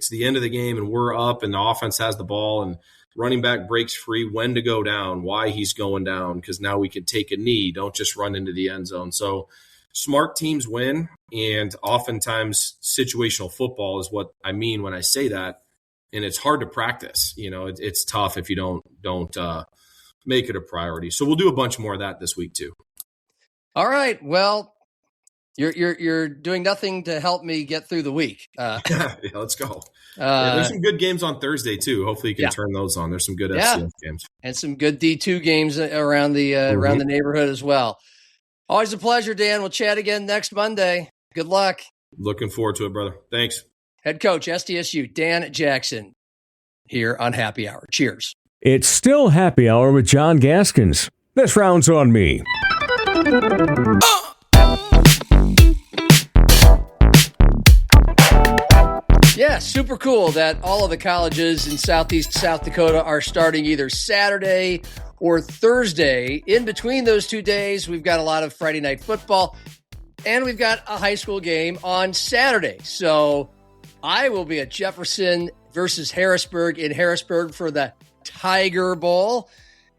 F: the end of the game and we're up and the offense has the ball and running back breaks free, when to go down, why he's going down, because now we can take a knee. Don't just run into the end zone. So smart teams win, and oftentimes situational football is what I mean when I say that. And it's hard to practice. It's tough if you don't make it a priority. So we'll do a bunch more of that this week too.
A: All right. Well, you're doing nothing to help me get through the week.
F: Yeah, let's go. There's some good games on Thursday too. Hopefully you can turn those on. There's some good FCS games
A: and some good D2 games around the around the neighborhood as well. Always a pleasure, Dan. We'll chat again next Monday. Good luck.
F: Looking forward to it, brother. Thanks.
A: Head coach, SDSU, Dan Jackson, here on Happy Hour. Cheers.
B: It's still Happy Hour with John Gaskins. This round's on me.
A: Yeah, super cool that all of the colleges in Southeast South Dakota are starting either Saturday or Thursday. In between those 2 days, we've got a lot of Friday night football, and we've got a high school game on Saturday. So I will be at Jefferson versus Harrisburg in Harrisburg for the Tiger Bowl.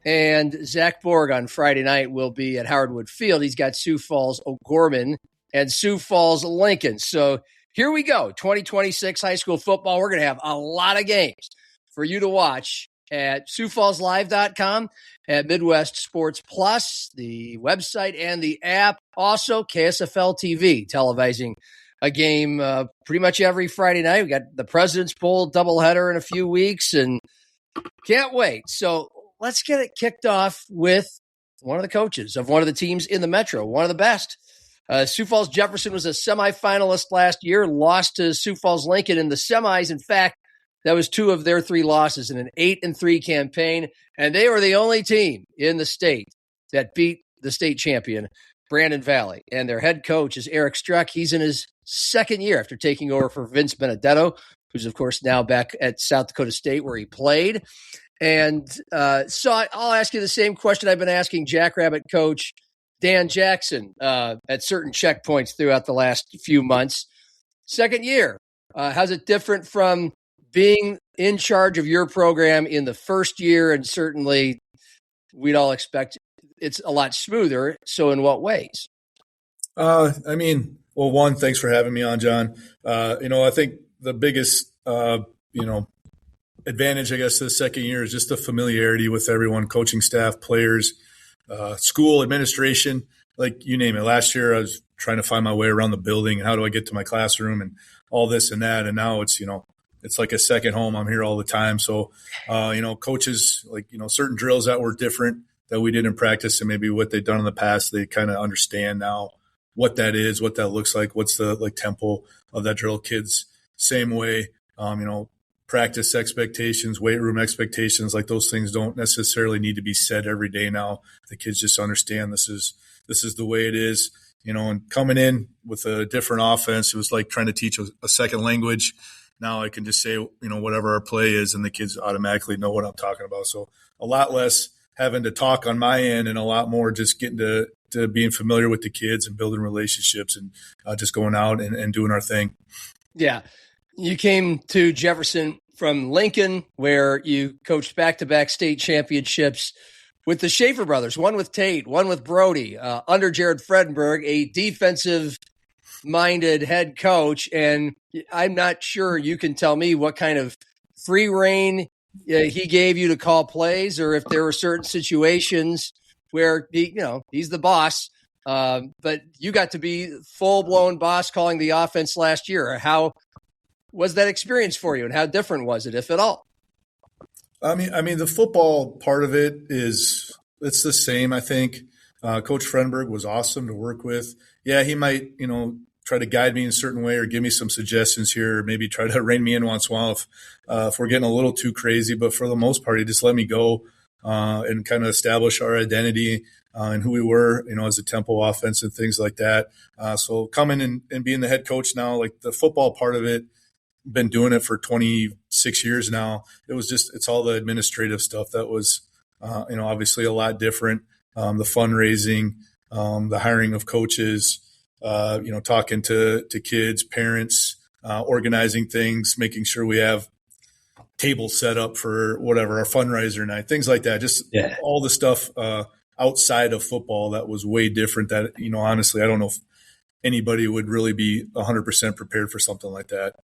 A: And Zach Borg on Friday night will be at Howard Wood Field. He's got Sioux Falls O'Gorman and Sioux Falls Lincoln. So here we go, 2026 high school football. We're going to have a lot of games for you to watch at SiouxFallsLive.com, at Midwest Sports Plus, the website and the app. Also, KSFL TV televising a game pretty much every Friday night. We got the President's Bowl doubleheader in a few weeks, and can't wait. So let's get it kicked off with one of the coaches of one of the teams in the Metro, one of the best. Sioux Falls Jefferson was a semifinalist last year, lost to Sioux Falls Lincoln in the semis. In fact, that was 2 of their 3 losses in an 8-3 campaign, and they were the only team in the state that beat the state champion, Brandon Valley. And their head coach is Eric Struck. He's in his 2nd year after taking over for Vince Benedetto, who's, of course, now back at South Dakota State where he played. And so I'll ask you the same question I've been asking Jackrabbit coach Dan Jackson at certain checkpoints throughout the last few months. Second year, how's it different from being in charge of your program in the first year? And certainly we'd all expect it's a lot smoother. So in what ways?
G: Well, one, thanks for having me on, John. I think the biggest, advantage, I guess, the second year is just the familiarity with everyone, coaching staff, players, school administration, like you name it. Last year, I was trying to find my way around the building and how do I get to my classroom and all this and that. And now it's, it's like a second home. I'm here all the time. So, coaches, certain drills that were different that we did in practice and maybe what they've done in the past, they kind of understand now what that is, what that looks like, what's the tempo of that drill. Kids, same way, practice expectations, weight room expectations, like those things don't necessarily need to be said every day now. The kids just understand this is the way it is, and coming in with a different offense, it was like trying to teach a second language. Now I can just say, whatever our play is and the kids automatically know what I'm talking about. So a lot less having to talk on my end and a lot more just getting to being familiar with the kids and building relationships and just going out and doing our thing.
A: Yeah. You came to Jefferson from Lincoln, where you coached back-to-back state championships with the Schaefer brothers, one with Tate, one with Brody, under Jared Fredenberg, a defensive-minded head coach. And I'm not sure you can tell me what kind of free rein he gave you to call plays, or if there were certain situations where he's the boss, but you got to be full-blown boss calling the offense last year. How was that experience for you, and how different was it, if at all?
G: The football part of it it's the same, I think. Coach Fredenberg was awesome to work with. Yeah, he might, try to guide me in a certain way or give me some suggestions here, or maybe try to rein me in once in a while if we're getting a little too crazy. But for the most part, he just let me go and kind of establish our identity and who we were, as a tempo offense and things like that. So coming and being the head coach now, like the football part of it, been doing it for 26 years now. It's all the administrative stuff that was, obviously a lot different. The fundraising, the hiring of coaches, talking to kids, parents, organizing things, making sure we have tables set up for whatever, our fundraiser night, things like that. Just all the stuff outside of football that was way different that, honestly, I don't know if anybody would really be 100% prepared for something like that.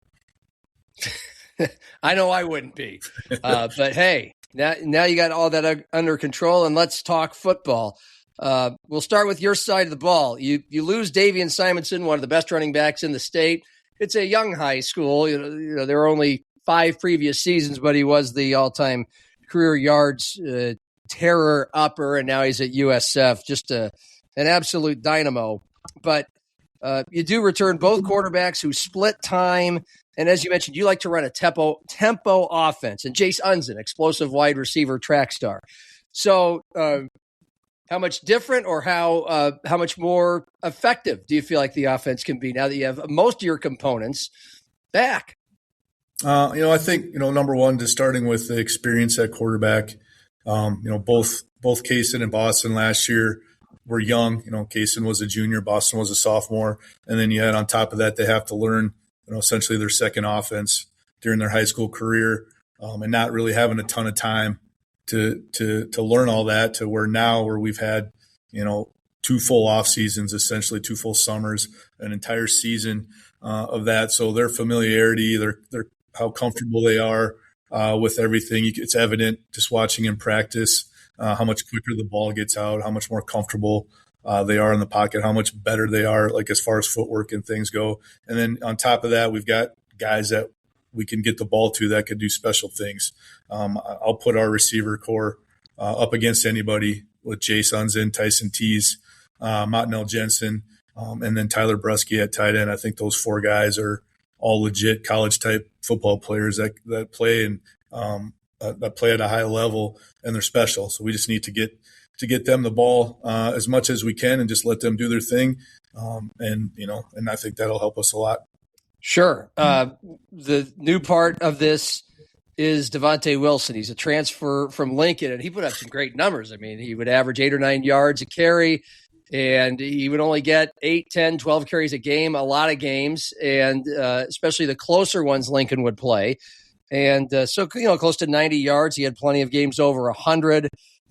A: I know I wouldn't be, but hey, now you got all that under control, and let's talk football. We'll start with your side of the ball. You lose Daeveon Simsonsen, one of the best running backs in the state. It's a young high school. There were only 5 previous seasons, but he was the all-time career yards terror upper, and now he's at USF, just an absolute dynamo. But you do return both quarterbacks who split time. And as you mentioned, you like to run a tempo offense. And Jace Unzen, explosive wide receiver, track star. So how much different or how much more effective do you feel like the offense can be now that you have most of your components back?
G: I think, number one, just starting with the experience at quarterback, both Kaysen and Boston last year were young. Kaysen was a junior, Boston was a sophomore. And then you had on top of that, they have to learn essentially their second offense during their high school career, and not really having a ton of time to learn all that, to where we've had, 2 full off seasons, essentially 2 full summers, an entire season of that. So their familiarity, their how comfortable they are with everything. It's evident just watching in practice how much quicker the ball gets out, how much more comfortable they are in the pocket, how much better they are, like as far as footwork and things go. And then on top of that, we've got guys that we can get the ball to that could do special things. I'll put our receiver core up against anybody with Jace Unzen, Tyson Tees, Montanel Jensen, and then Tyler Brusky at tight end. I think those 4 guys are all legit college-type football players that play and that play at a high level, and they're special. So we just need to get them the ball as much as we can and just let them do their thing. And I think that'll help us a lot.
A: Sure. The new part of this is Devonte Wilson. He's a transfer from Lincoln, and he put up some great numbers. I mean, he would average 8 or 9 yards a carry. And he would only get 8, 10, 12 carries a game, a lot of games, and especially the closer ones Lincoln would play. And so, close to 90 yards. He had plenty of games over 100.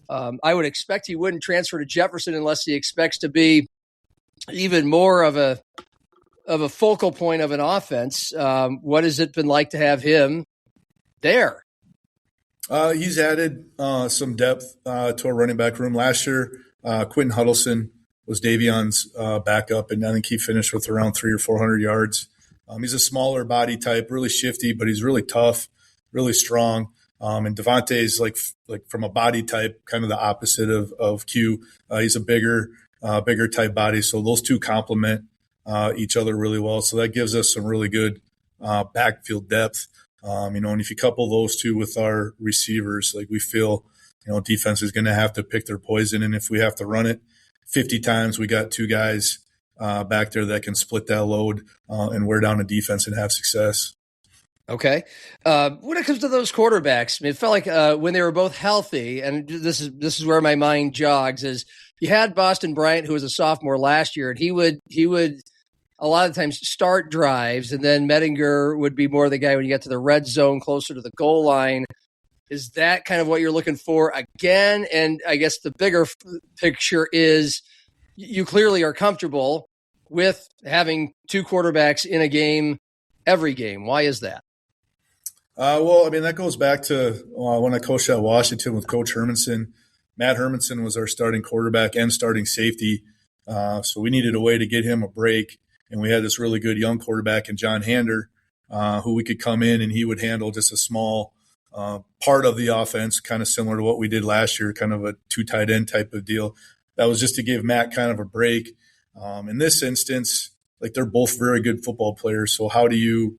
A: I would expect he wouldn't transfer to Jefferson unless he expects to be even more of a focal point of an offense. What has it been like to have him there?
G: He's added some depth to our running back room. Last year, Quentin Huddleston was Daeveon's backup, and I think he finished with around 300 or 400 yards. He's a smaller body type, really shifty, but he's really tough, really strong. And Devonte is like from a body type, kind of the opposite of Q. He's a bigger type body, so those two complement each other really well. So that gives us some really good backfield depth. And if you couple those two with our receivers, like we feel, defense is going to have to pick their poison. And if we have to run it 50 times, we got two guys back there that can split that load and wear down a defense and have success.
A: Okay. When it comes to those quarterbacks, it felt like when they were both healthy, and this is where my mind jogs, is you had Boston Bryant, who was a sophomore last year, and he would a lot of times start drives, and then Mettinger would be more the guy when you get to the red zone, closer to the goal line. Is that kind of what you're looking for again? And I guess the bigger picture is you clearly are comfortable with having two quarterbacks in a game every game. Why is that?
G: That goes back to when I coached at Washington with Coach Hermanson. Matt Hermanson was our starting quarterback and starting safety. So we needed a way to get him a break. And we had this really good young quarterback in John Hander, who we could come in and he would handle just a small part of the offense, kind of similar to what we did last year, kind of a two tight end type of deal. That was just to give Matt kind of a break. In this instance, they're both very good football players. So how do you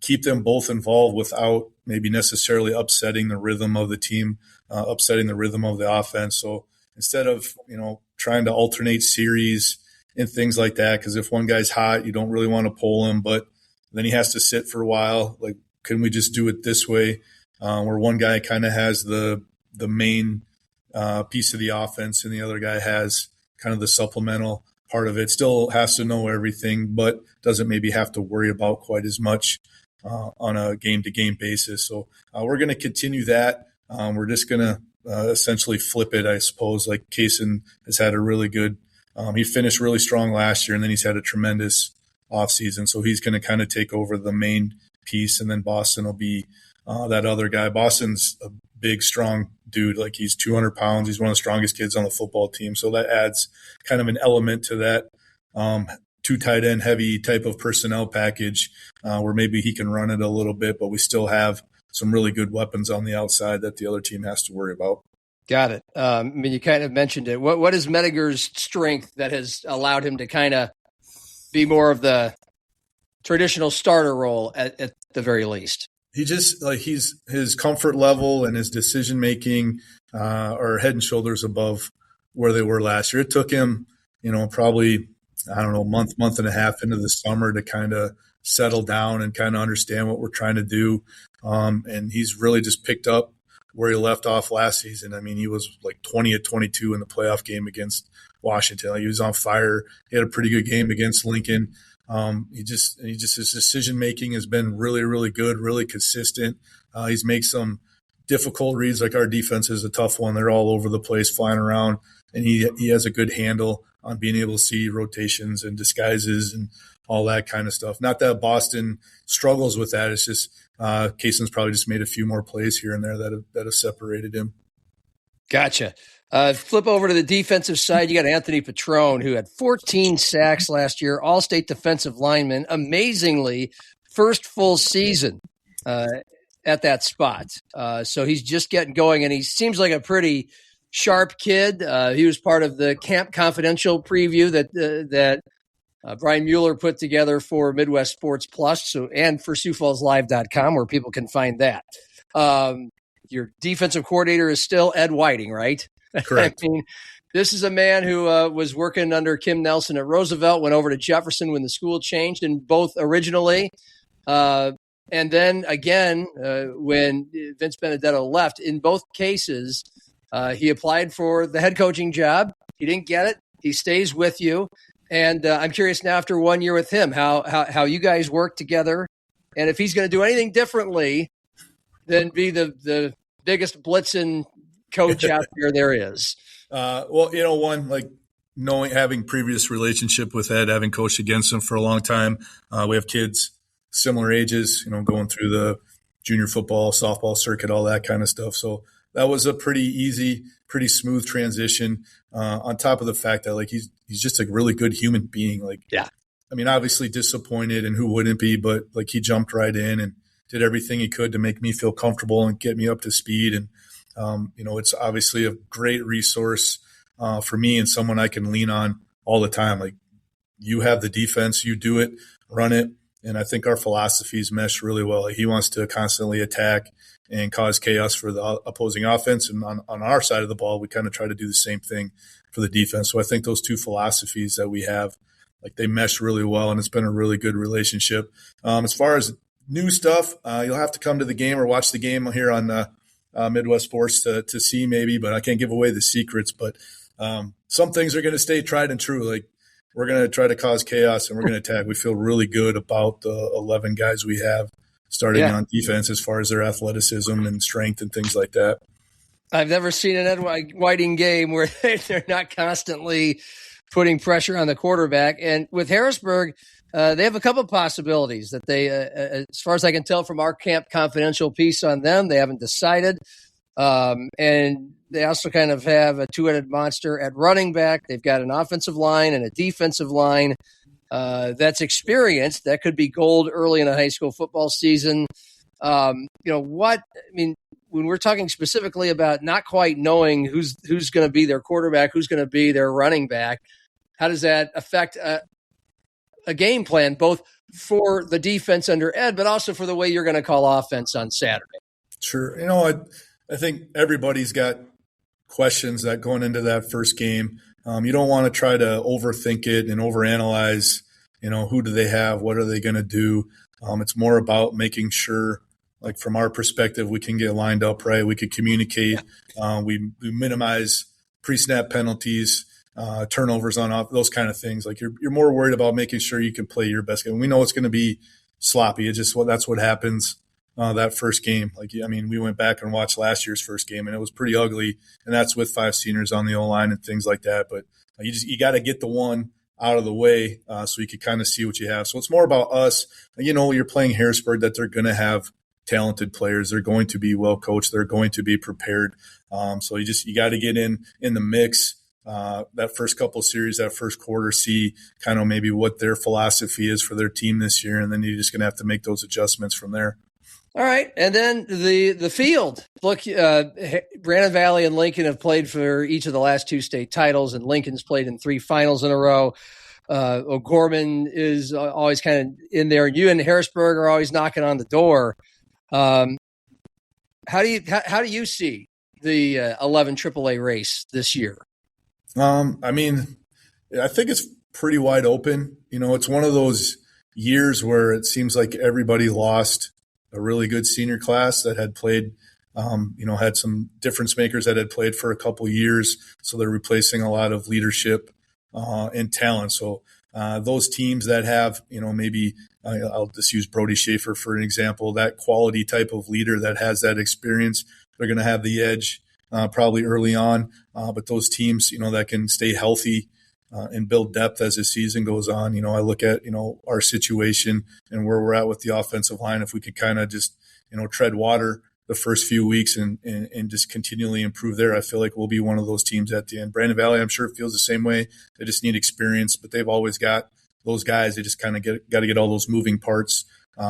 G: keep them both involved without maybe necessarily upsetting the rhythm of the team, upsetting the rhythm of the offense? So instead of, trying to alternate series and things like that, because if one guy's hot, you don't really want to pull him, but then he has to sit for a while. Can we just do it this way, where one guy kind of has the main piece of the offense and the other guy has kind of the supplemental part of it? Still has to know everything, but doesn't maybe have to worry about quite as much on a game-to-game basis. So we're going to continue that. We're just going to essentially flip it, I suppose. Like Kaysen has had a really good he finished really strong last year, and then he's had a tremendous offseason. So he's going to kind of take over the main piece, and then Boston will be that other guy. Boston's a big, strong dude. He's 200 pounds. He's one of the strongest kids on the football team. So that adds kind of an element to that two tight end heavy type of personnel package where maybe he can run it a little bit, but we still have some really good weapons on the outside that the other team has to worry about.
A: Got it. You kind of mentioned it. What is Mettinger's strength that has allowed him to kind of be more of the traditional starter role at the very least?
G: He just his comfort level and his decision making are head and shoulders above where they were last year. It took him, probably month and a half into the summer to kind of settle down and kind of understand what we're trying to do. And he's really just picked up where he left off last season. He was 20 of 22 in the playoff game against Washington. He was on fire. He had a pretty good game against Lincoln. His decision making has been really, really good, really consistent. He's made some difficult reads. Our defense is a tough one. They're all over the place, flying around, and he has a good handle on being able to see rotations and disguises and all that kind of stuff. Not that Boston struggles with that. It's just Kaysen's probably just made a few more plays here and there that have separated him.
A: Gotcha. Flip over to the defensive side. You got Anthony Petrone, who had 14 sacks last year, all-state defensive lineman. Amazingly, first full season at that spot. So he's just getting going, and he seems like a pretty sharp kid. He was part of the Camp Confidential preview that Brian Mueller put together for Midwest Sports Plus, and for SiouxFallsLive.com, where people can find that. Your defensive coordinator is still Ed Whiting, right?
G: Correct.
A: This is a man who was working under Kim Nelson at Roosevelt, went over to Jefferson when the school changed, and both originally, and then again when Vince Benedetto left. In both cases, he applied for the head coaching job. He didn't get it. He stays with you. And I'm curious now, after 1 year with him, how you guys work together, and if he's going to do anything differently than be the biggest blitzing coach out there is.
G: Well, one, like having previous relationship with Ed, having coached against him for a long time. We have kids similar ages, going through the junior football, softball circuit, all that kind of stuff. So that was a pretty easy, pretty smooth transition. On top of the fact that he's just a really good human being. I mean, obviously disappointed, and who wouldn't be, but he jumped right in and did everything he could to make me feel comfortable and get me up to speed. And, it's obviously a great resource for me and someone I can lean on all the time. You have the defense, you do it, run it. And I think our philosophies mesh really well. He wants to constantly attack and cause chaos for the opposing offense. And on our side of the ball, we kind of try to do the same thing for the defense. So I think those two philosophies that we have, they mesh really well, and it's been a really good relationship. As far as new stuff, you'll have to come to the game or watch the game here on Midwest Sports to see maybe, but I can't give away the secrets. But some things are going to stay tried and true. We're going to try to cause chaos, and we're going to attack. We feel really good about the 11 guys we have starting on defense as far as their athleticism and strength and things like that.
A: I've never seen an Ed Whiting game where they're not constantly putting pressure on the quarterback. And with Harrisburg, they have a couple of possibilities that they, as far as I can tell from our Camp Confidential piece on them, they haven't decided. And they also kind of have a two-headed monster at running back. They've got an offensive line and a defensive line that's experienced. That could be gold early in a high school football season. When we're talking specifically about not quite knowing who's going to be their quarterback, who's going to be their running back, how does that affect a game plan, both for the defense under Ed, but also for the way you're going to call offense on Saturday?
G: Sure. I think everybody's got questions that going into that first game. You don't want to try to overthink it and overanalyze, who do they have? What are they going to do? It's more about making sure, from our perspective, we can get lined up right. We could communicate. We minimize pre-snap penalties, turnovers on off, those kind of things. You're more worried about making sure you can play your best game. We know it's going to be sloppy. That's what happens. That first game. We went back and watched last year's first game, and it was pretty ugly, and that's with 5 seniors on the O-line and things like that. But you got to get the one out of the way so you can kind of see what you have. So it's more about us. You're playing Harrisburg, that they're going to have talented players. They're going to be well coached. They're going to be prepared. So you got to get in the mix. That first couple of series, that first quarter, see kind of maybe what their philosophy is for their team this year, and then you're just going to have to make those adjustments from there.
A: All right, and then the field. Look, Brandon Valley and Lincoln have played for each of the last 2 state titles, and Lincoln's played in 3 finals in a row. O'Gorman is always kind of in there. You and Harrisburg are always knocking on the door. How do you see the 11 AAA race this year?
G: I think it's pretty wide open. It's one of those years where it seems like everybody lost a really good senior class that had played, had some difference makers that had played for a couple years. So they're replacing a lot of leadership and talent. So those teams that have, maybe I'll just use Brody Schaefer for an example, that quality type of leader that has that experience, they're going to have the edge probably early on. But those teams, that can stay healthy and build depth as the season goes on. I look at, our situation and where we're at with the offensive line. If we could kind of just, tread water the first few weeks and just continually improve there, I feel like we'll be one of those teams at the end. Brandon Valley, I'm sure, feels the same way. They just need experience, but they've always got those guys. They just kind of got to get all those moving parts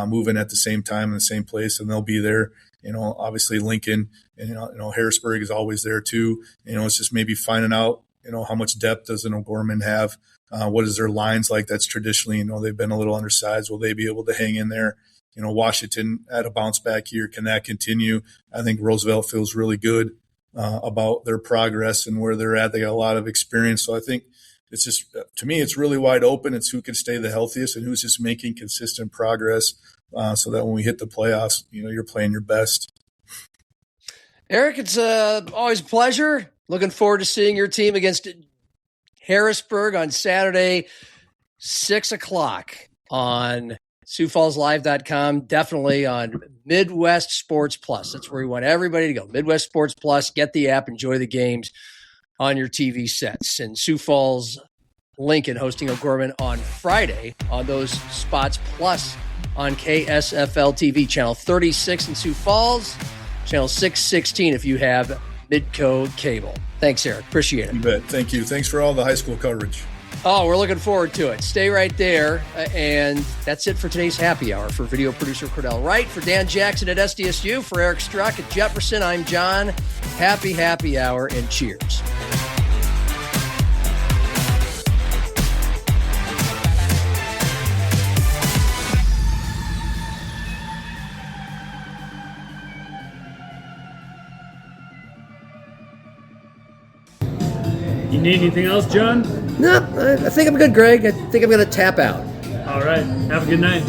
G: moving at the same time in the same place, and they'll be there. Obviously Lincoln and, Harrisburg is always there too. It's just maybe finding out, how much depth does an O'Gorman have? What is their lines like? That's traditionally, they've been a little undersized. Will they be able to hang in there? Washington had a bounce back here. Can that continue? I think Roosevelt feels really good about their progress and where they're at. They got a lot of experience. So I think it's just, to me, it's really wide open. It's who can stay the healthiest and who's just making consistent progress so that when we hit the playoffs, you're playing your best.
A: Eric, it's always a pleasure. Looking forward to seeing your team against Harrisburg on Saturday, 6 o'clock on SiouxFallsLive.com. Definitely on Midwest Sports Plus. That's where we want everybody to go. Midwest Sports Plus. Get the app. Enjoy the games on your TV sets. And Sioux Falls, Lincoln hosting O'Gorman on Friday on those spots, plus on KSFL TV, channel 36 in Sioux Falls, channel 616 if you have Midco cable. Thanks, Eric. Appreciate it.
G: You bet. Thank you. Thanks for all the high school coverage.
A: Oh, we're looking forward to it. Stay right there. And that's it for today's happy hour. For video producer Cordell Wright, for Dan Jackson at SDSU, for Eric Struck at Jefferson, I'm John. Happy hour, and cheers.
H: You need anything else, John?
A: No, I think I'm good, Greg. I think I'm going to tap out.
H: All right. Have a good night.